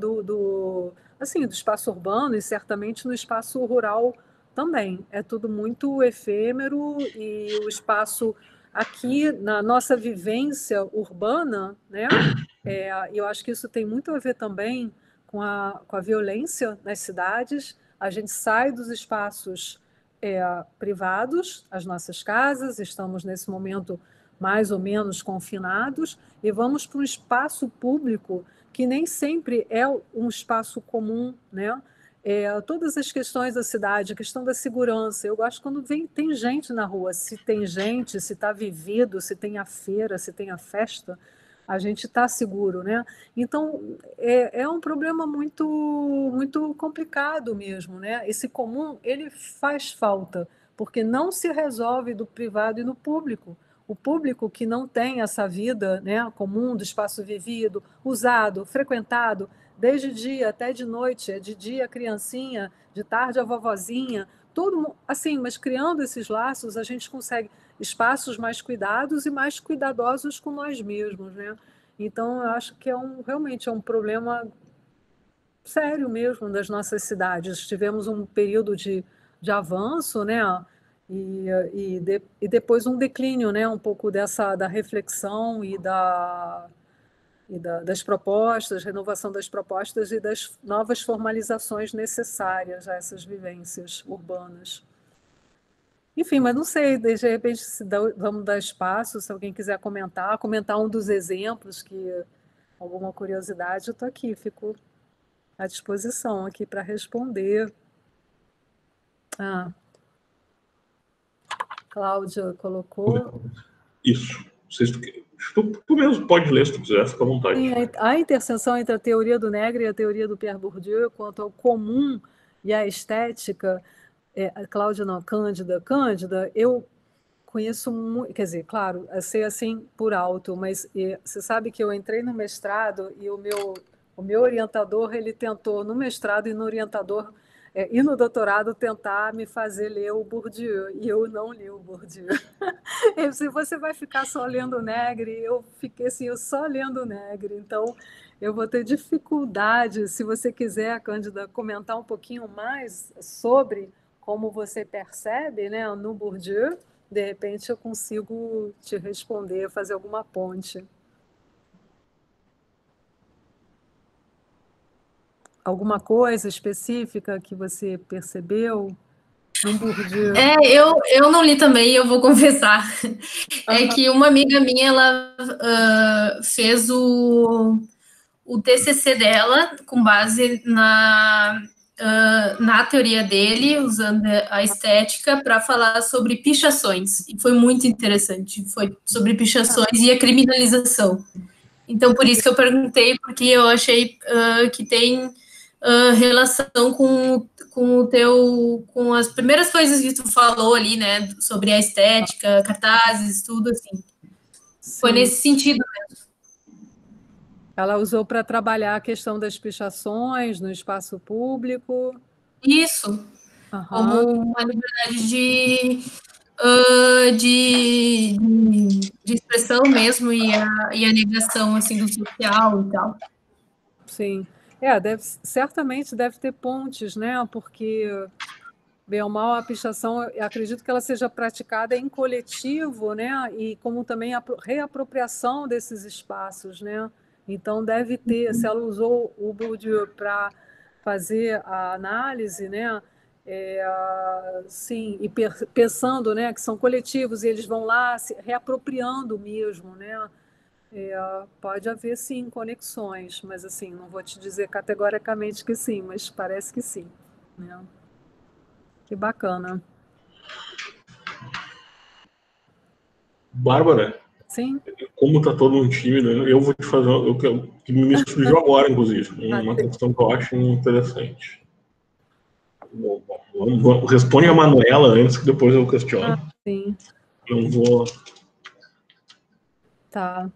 assim, do espaço urbano e certamente no espaço rural também. É tudo muito efêmero e o espaço aqui, na nossa vivência urbana, né? Eu acho que isso tem muito a ver também com a violência nas cidades. A gente sai dos espaços privados, as nossas casas, estamos nesse momento mais ou menos confinados, e vamos para um espaço público que nem sempre é um espaço comum, né? Todas as questões da cidade, a questão da segurança. Eu gosto quando tem gente na rua. Se tem gente, se está vivido, se tem a feira, se tem a festa, a gente está seguro, né? Então, é um problema muito, muito complicado mesmo, né? Esse comum, ele faz falta, porque não se resolve do privado e no público. O público que não tem essa vida, né, comum do espaço vivido, usado, frequentado, desde dia até de noite, é de dia a criancinha, de tarde a vovozinha, todo assim, mas criando esses laços, a gente consegue espaços mais cuidados e mais cuidadosos com nós mesmos, né? Então, eu acho que realmente é um problema sério mesmo das nossas cidades. Tivemos um período de avanço, né? E depois um declínio, né? Um pouco da reflexão das propostas, renovação das propostas e das novas formalizações necessárias a essas vivências urbanas. Enfim, mas não sei, de repente, vamos dar espaço, se alguém quiser comentar um dos exemplos, alguma curiosidade, eu estou aqui, fico à disposição aqui para responder. Cláudia colocou. Isso. Tu mesmo pode ler, se tu quiser, fica à vontade. Sim, a interseção entre a teoria do Negri e a teoria do Pierre Bourdieu quanto ao comum e à estética, Cláudia não, Cândida, eu conheço muito, quer dizer, claro, sei assim por alto, mas você sabe que eu entrei no mestrado e o meu orientador, ele tentou no mestrado e no doutorado tentar me fazer ler o Bourdieu, e eu não li o Bourdieu. Ele disse, você vai ficar só lendo Negri? Eu fiquei assim, eu só lendo Negri, então eu vou ter dificuldade, se você quiser, Cândida, comentar um pouquinho mais sobre como você percebe, né, no Bourdieu, de repente eu consigo te responder, fazer alguma ponte. Alguma coisa específica que você percebeu no Bourdieu? Eu não li também, eu vou confessar. É que uma amiga minha, ela fez o TCC dela com base na teoria dele, usando a estética, para falar sobre pichações. E foi muito interessante. Foi sobre pichações e a criminalização. Então, por isso que eu perguntei, porque eu achei que tem relação com as primeiras coisas que tu falou ali, né? Sobre a estética, cartazes, tudo assim. Sim. Foi nesse sentido. Ela usou para trabalhar a questão das pichações no espaço público. Isso, como uma liberdade de expressão mesmo e a negação assim, do social e tal. Sim. Certamente deve ter pontes, né? Porque, bem ou mal, a pichação, eu acredito que ela seja praticada em coletivo, né? E como também a reapropriação desses espaços, né? Então, deve ter, se ela usou o Bourdieu para fazer a análise, né? Sim, e pensando, né, que são coletivos e eles vão lá se reapropriando mesmo, né? Pode haver, sim, conexões, mas, assim, não vou te dizer categoricamente que sim, mas parece que sim, né? Que bacana. Bárbara, Sim? como está todo mundo tímido, eu vou te fazer que me surgiu agora, inclusive, uma questão que eu acho interessante. Responde a Manuela antes, que depois eu questiono. Sim. Não vou... Tá.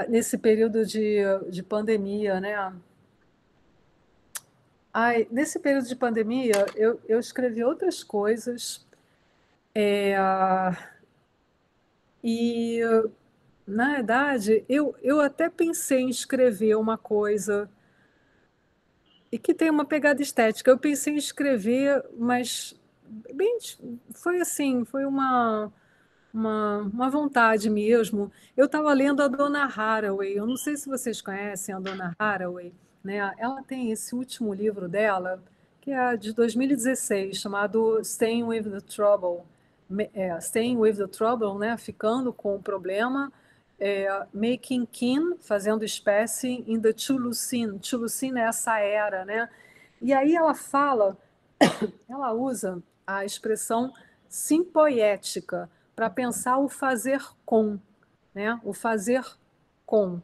Nesse período de pandemia, né? Nesse período de pandemia, eu escrevi outras coisas, e, na verdade, eu até pensei em escrever uma coisa e que tem uma pegada estética. Eu pensei em escrever, mas foi assim, foi uma vontade mesmo. Eu estava lendo a Donna Haraway, eu não sei se vocês conhecem a Donna Haraway, né? Ela tem esse último livro dela, que é de 2016, chamado Staying with the Trouble. Staying with the Trouble, né? Ficando com o problema, Making Kin, fazendo espécie, in the Chulucine. Chulucine é essa era, né? E aí ela usa a expressão simpoética para pensar o fazer com, né? O fazer com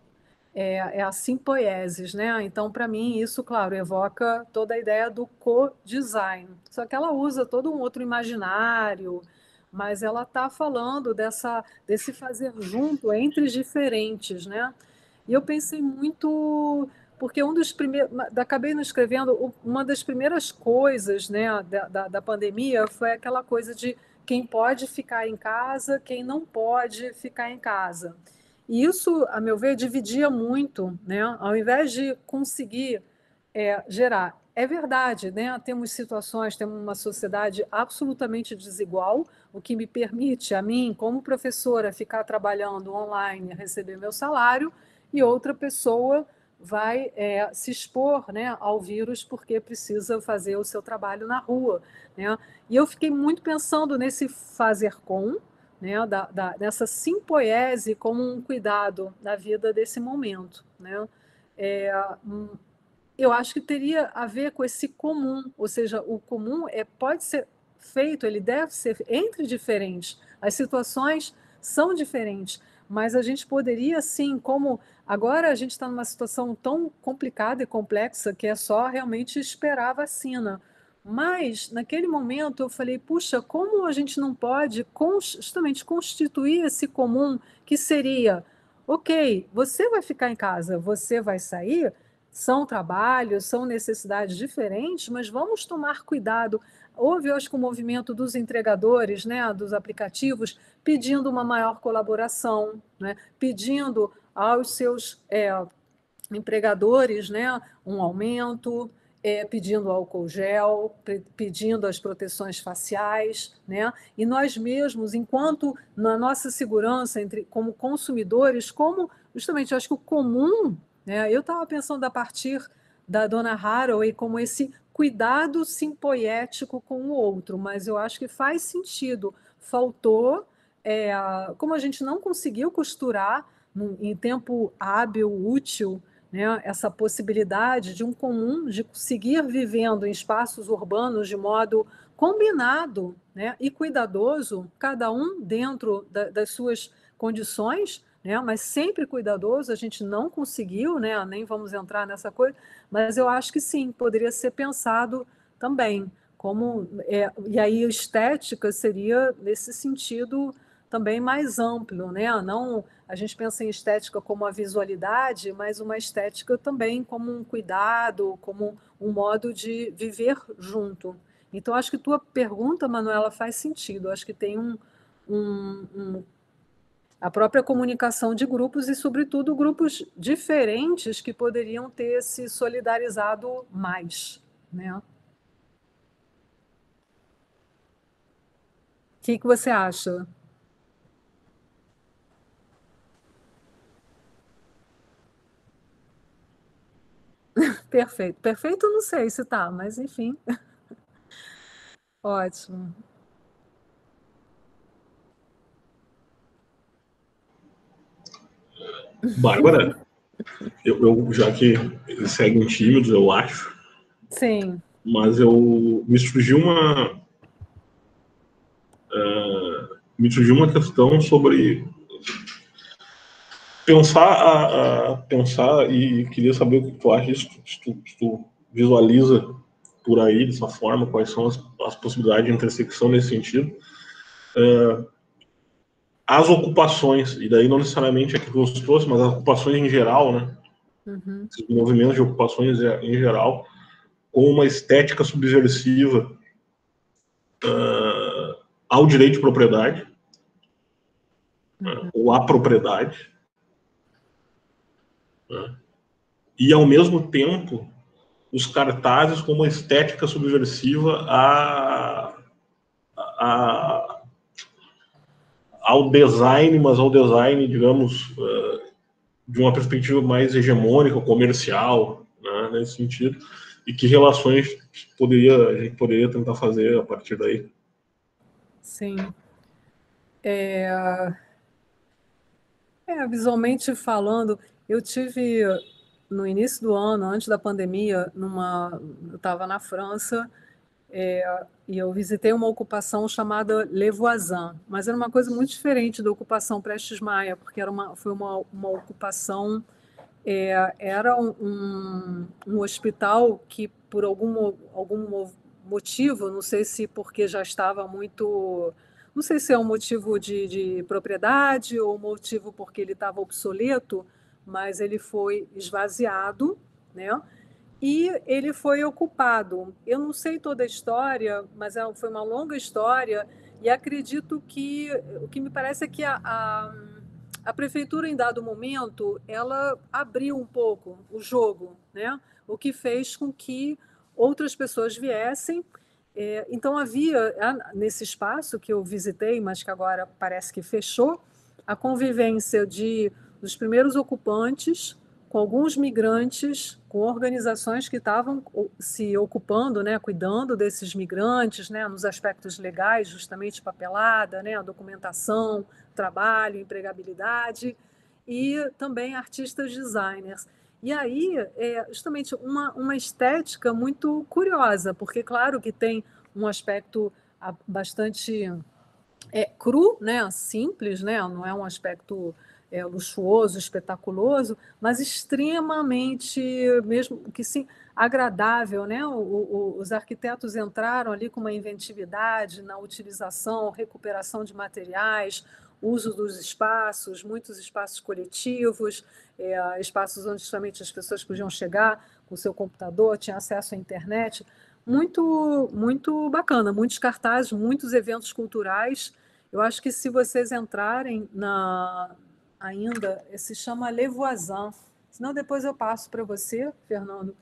é a simpoiesis, né? Então, para mim, isso, claro, evoca toda a ideia do co-design. Só que ela usa todo um outro imaginário, mas ela está falando desse fazer junto entre os diferentes, né? E eu pensei muito, porque acabei não escrevendo, uma das primeiras coisas, né, da pandemia foi aquela coisa de quem pode ficar em casa, quem não pode ficar em casa. E isso, a meu ver, dividia muito, né? Ao invés de conseguir gerar. É verdade, né? Temos uma sociedade absolutamente desigual, o que me permite, a mim, como professora, ficar trabalhando online, receber meu salário, e outra pessoa vai se expor, né, ao vírus porque precisa fazer o seu trabalho na rua, né? E eu fiquei muito pensando nesse fazer com, né, dessa simpoiese como um cuidado da vida desse momento, né? Eu acho que teria a ver com esse comum, ou seja, o comum pode ser feito, ele deve ser entre diferentes. As situações são diferentes, mas a gente poderia, sim, como agora a gente está numa situação tão complicada e complexa que é só realmente esperar a vacina. Mas, naquele momento, eu falei, puxa, como a gente não pode justamente constituir esse comum que seria, ok, você vai ficar em casa, você vai sair, são trabalhos, são necessidades diferentes, mas vamos tomar cuidado. Houve, acho que, o movimento dos entregadores, né, dos aplicativos, pedindo uma maior colaboração, né, pedindo aos seus empregadores, né, um aumento, pedindo álcool gel, pedindo as proteções faciais, né? E nós mesmos, enquanto na nossa segurança como consumidores, como justamente, eu acho que o comum, né? Eu estava pensando a partir da Donna Haraway como esse cuidado simpoético com o outro, mas eu acho que faz sentido. Faltou, como a gente não conseguiu costurar em tempo hábil, útil, né, essa possibilidade de um comum de seguir vivendo em espaços urbanos de modo combinado, né, e cuidadoso, cada um dentro das suas condições, né, mas sempre cuidadoso. A gente não conseguiu, né, nem vamos entrar nessa coisa, mas eu acho que sim, poderia ser pensado também como e aí a estética seria nesse sentido também mais amplo, né? Não, a gente pensa em estética como a visualidade, mas uma estética também como um cuidado, como um modo de viver junto. Então, acho que tua pergunta, Manuela, faz sentido. Acho que tem a própria comunicação de grupos e, sobretudo, grupos diferentes que poderiam ter se solidarizado mais, né? O que você acha? Perfeito. Perfeito, não sei se tá, mas enfim. Ótimo. Bárbara, já que eles seguem tímidos, eu acho, Sim. mas me surgiu uma questão sobre pensar e queria saber o que tu acha, se tu visualiza por aí dessa forma, quais são as possibilidades de intersecção nesse sentido. As ocupações, e daí não necessariamente a que você trouxe, mas as ocupações em geral, né? Uhum. Os movimentos de ocupações em geral, com uma estética subversiva ao direito de propriedade, ou à propriedade, né? E ao mesmo tempo os cartazes com uma estética subversiva ao design, mas ao design, digamos, de uma perspectiva mais hegemônica, comercial, né, nesse sentido, e que relações a gente poderia tentar fazer a partir daí. Sim. Visualmente falando, eu tive no início do ano, antes da pandemia, eu estava na França, e eu visitei uma ocupação chamada Le Voisin, mas era uma coisa muito diferente da ocupação Prestes Maia, porque foi uma ocupação, era um hospital que, por algum motivo, não sei se porque já estava muito. Não sei se é um motivo de propriedade ou um motivo porque ele estava obsoleto, mas ele foi esvaziado, né? E ele foi ocupado. Eu não sei toda a história, mas foi uma longa história, e acredito que o que me parece é que a prefeitura, em dado momento, ela abriu um pouco o jogo, né? O que fez com que outras pessoas viessem. Então, havia, nesse espaço que eu visitei, mas que agora parece que fechou, a convivência dos primeiros ocupantes com alguns migrantes, com organizações que estavam se ocupando, né, cuidando desses migrantes, né, nos aspectos legais, justamente papelada, né, a documentação, trabalho, empregabilidade, e também artistas designers. E aí, justamente, uma estética muito curiosa, porque, claro, que tem um aspecto bastante cru, né, simples, né, não é um aspecto luxuoso, espetaculoso, mas extremamente, mesmo que sim, agradável, né? Os arquitetos entraram ali com uma inventividade na utilização, recuperação de materiais, uso dos espaços, muitos espaços coletivos, espaços onde justamente as pessoas podiam chegar com o seu computador, tinham acesso à internet. Muito, muito bacana, muitos cartazes, muitos eventos culturais. Eu acho que se vocês entrarem ainda, se chama Le Voisin. Senão depois eu passo para você, Fernando.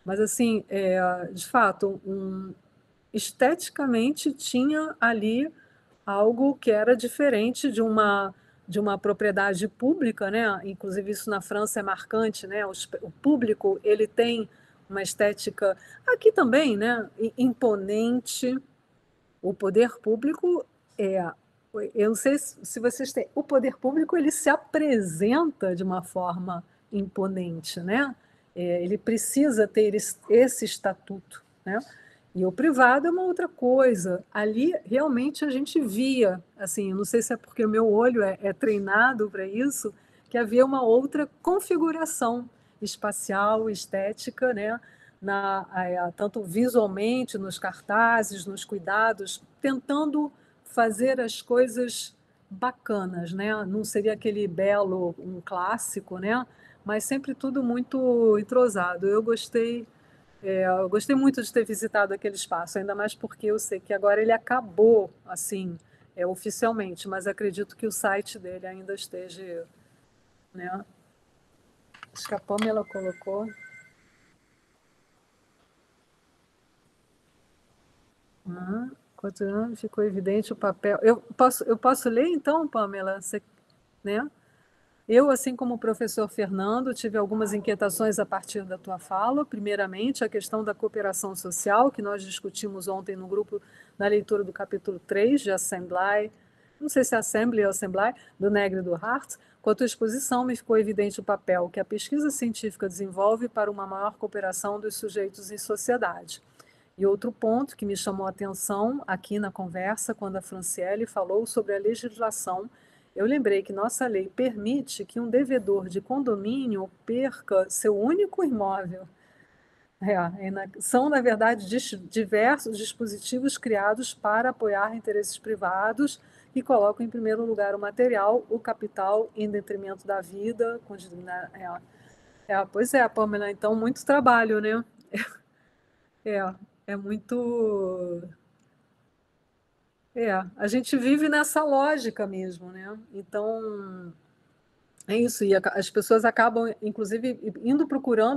Mas, assim, de fato, esteticamente tinha ali algo que era diferente de uma propriedade pública, né? Inclusive isso na França é marcante, né? O público ele tem uma estética aqui também, né? Imponente. O poder público eu não sei se vocês têm. O poder público ele se apresenta de uma forma imponente, né? Ele precisa ter esse estatuto, né? E o privado é uma outra coisa. Ali, realmente, a gente via, assim, não sei se é porque o meu olho é treinado para isso, que havia uma outra configuração espacial, estética, né? Tanto visualmente, nos cartazes, nos cuidados, tentando fazer as coisas bacanas, né? Não seria aquele belo, um clássico, né? Mas sempre tudo muito entrosado. Eu gostei muito de ter visitado aquele espaço, ainda mais porque eu sei que agora ele acabou, assim, oficialmente, mas acredito que o site dele ainda esteja, né? Acho que a Pamela colocou. Continuando, ficou evidente o papel. Eu posso ler então, Pamela? Você, né? Eu, assim como o professor Fernando, tive algumas inquietações a partir da tua fala. Primeiramente, a questão da cooperação social, que nós discutimos ontem no grupo, na leitura do capítulo 3 de Assembly, não sei se é Assembly ou Assembly, do Negri e do Hart. Com a tua exposição, me ficou evidente o papel que a pesquisa científica desenvolve para uma maior cooperação dos sujeitos em sociedade. E outro ponto que me chamou a atenção aqui na conversa, quando a Franciele falou sobre a legislação, eu lembrei que nossa lei permite que um devedor de condomínio perca seu único imóvel. São, na verdade, diversos dispositivos criados para apoiar interesses privados e colocam em primeiro lugar o material, o capital, em detrimento da vida. Pois é, Pamela, então muito trabalho, né? É muito. A gente vive nessa lógica mesmo, né? Então, é isso, e as pessoas acabam, inclusive, indo procurar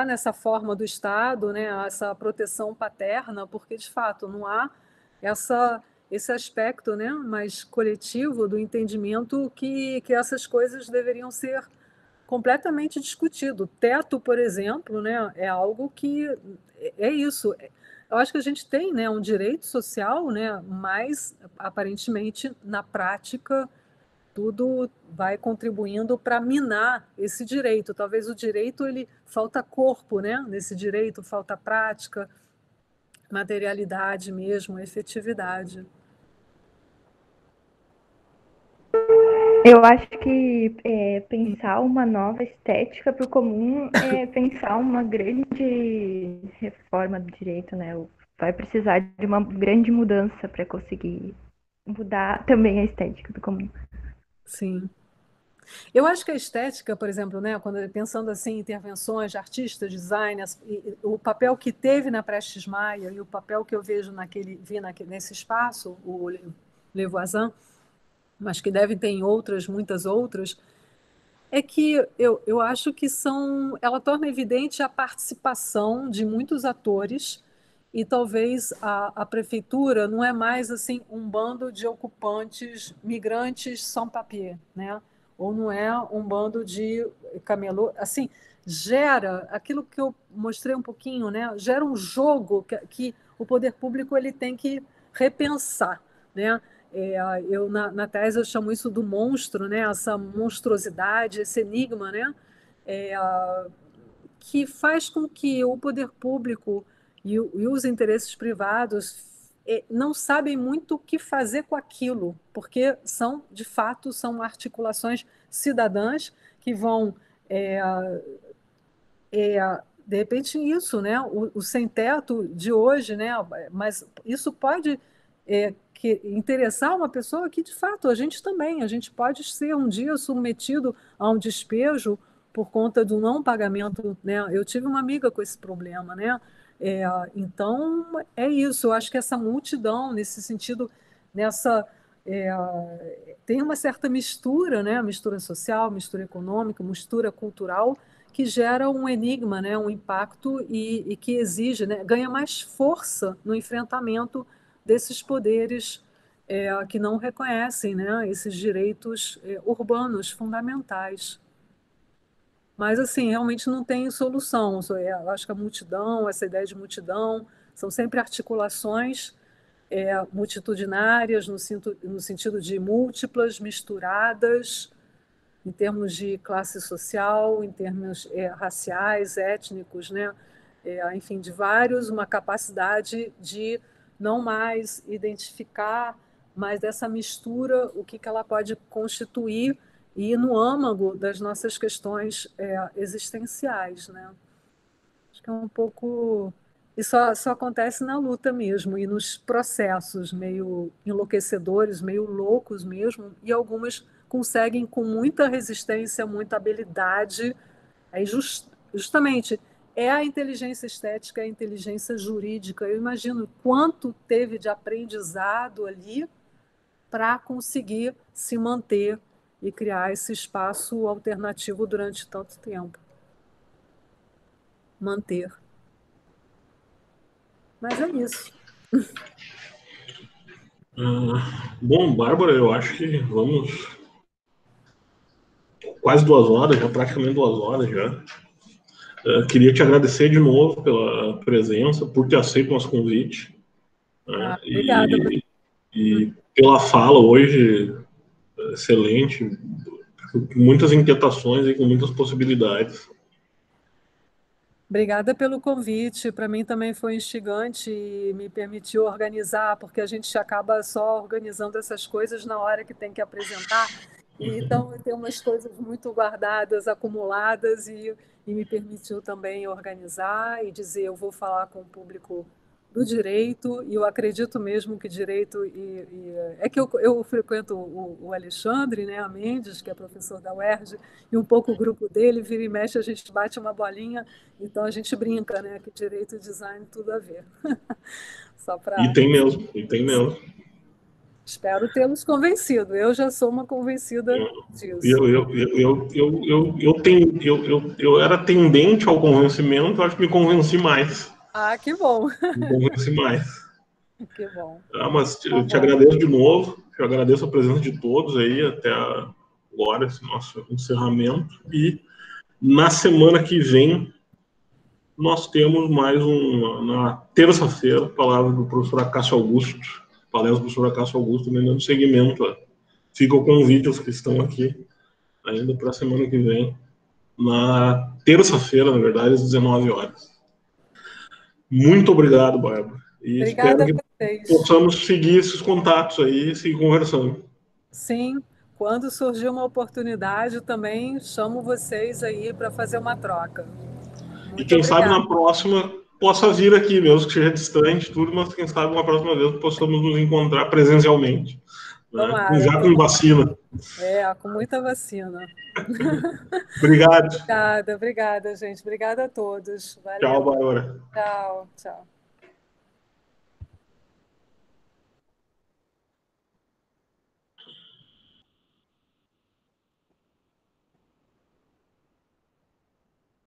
nessa forma do Estado, né, essa proteção paterna, porque, de fato, não há esse aspecto, né, mais coletivo do entendimento que essas coisas deveriam ser completamente discutido. Teto, por exemplo, né, é algo que é isso. Eu acho que a gente tem, né, um direito social, né, mas aparentemente na prática tudo vai contribuindo para minar esse direito. Talvez o direito ele falta corpo, né, nesse direito, falta prática, materialidade mesmo, efetividade. Eu acho que pensar uma nova estética para o comum é pensar uma grande reforma do direito, né? Vai precisar de uma grande mudança para conseguir mudar também a estética do comum. Sim. Eu acho que a estética, por exemplo, né, quando pensando assim em intervenções de artistas, designers, o papel que teve na Prestes Maia e o papel que eu vejo nesse espaço, o Le Voisin, mas que deve ter em muitas outras, é que eu acho que ela torna evidente a participação de muitos atores e talvez a prefeitura não é mais assim um bando de ocupantes migrantes sans-papier, né? Ou não é um bando de camelô, assim, gera aquilo que eu mostrei um pouquinho, né? Gera um jogo que o poder público ele tem que repensar, né? Na tese eu chamo isso do monstro, né? Essa monstruosidade, esse enigma, né? Que faz com que o poder público e os interesses privados não sabem muito o que fazer com aquilo, porque de fato, são articulações cidadãs que vão, de repente, isso, né? O sem-teto de hoje, né? Mas isso pode interessar uma pessoa que, de fato, a gente pode ser um dia submetido a um despejo por conta do não pagamento, né? Eu tive uma amiga com esse problema, né? Então, é isso. Eu acho que essa multidão, nesse sentido, tem uma certa mistura, né? Mistura social, mistura econômica, mistura cultural, que gera um enigma, né? Um impacto e que exige, né? Ganha mais força no enfrentamento desses poderes que não reconhecem, né? Esses direitos urbanos fundamentais. Mas, assim, realmente não tem solução. Eu acho que a multidão, essa ideia de multidão, são sempre articulações multitudinárias, no sentido de múltiplas, misturadas, em termos de classe social, em termos raciais, étnicos, né? Enfim, de vários, uma capacidade de não mais identificar, mas dessa mistura, o que ela pode constituir e ir no âmago das nossas questões existenciais, né? Acho que é um pouco... E só acontece na luta mesmo, e nos processos meio enlouquecedores, meio loucos mesmo, e algumas conseguem com muita resistência, muita habilidade. Aí justamente é a inteligência estética, é a inteligência jurídica. Eu imagino quanto teve de aprendizado ali para conseguir se manter e criar esse espaço alternativo durante tanto tempo. Manter. Mas é isso. Bom, Bárbara, eu acho que vamos quase 2 horas, já praticamente 2 horas já. Queria te agradecer de novo pela presença, por ter aceito o nosso convite. Obrigada. E pela fala hoje, excelente, com muitas inquietações e com muitas possibilidades. Obrigada pelo convite. Para mim também foi instigante e me permitiu organizar, porque a gente acaba só organizando essas coisas na hora que tem que apresentar. Então, tem umas coisas muito guardadas, acumuladas, e me permitiu também organizar e dizer, eu vou falar com o público do direito, e eu acredito mesmo que direito... É que eu frequento o Alexandre, né, a Mendes, que é professor da UERJ, e um pouco o grupo dele, vira e mexe, a gente bate uma bolinha, então a gente brinca, né, que direito e design tudo a ver. Só pra... E tem mesmo. Espero tê-los convencido. Eu já sou uma convencida disso. Eu era tendente ao convencimento, acho que me convenci mais. Que bom. Me convenci mais. Que bom. Mas eu te agradeço de novo, eu agradeço a presença de todos aí até agora, esse nosso encerramento. E na semana que vem, nós temos mais na terça-feira, palavra do professor Acácio Augusto, palestra do professor Acácio Augusto, dando seguimento. Fica o convite aos que estão aqui ainda para a semana que vem, na terça-feira, na verdade, às 19 horas. Muito obrigado, Bárbara. E Obrigada espero a vocês. que possamos seguir esses contatos aí e seguir conversando. Sim, quando surgir uma oportunidade, também chamo vocês aí para fazer uma troca. Muito e quem obrigada. sabe na próxima possa vir aqui, mesmo que seja distante, tudo, mas quem sabe uma próxima vez possamos nos encontrar presencialmente. Tomara, Né? Já com vacina. Com muita vacina. Obrigado. Obrigada, gente. Obrigada a todos. Valeu. Tchau, Bárbara. Tchau.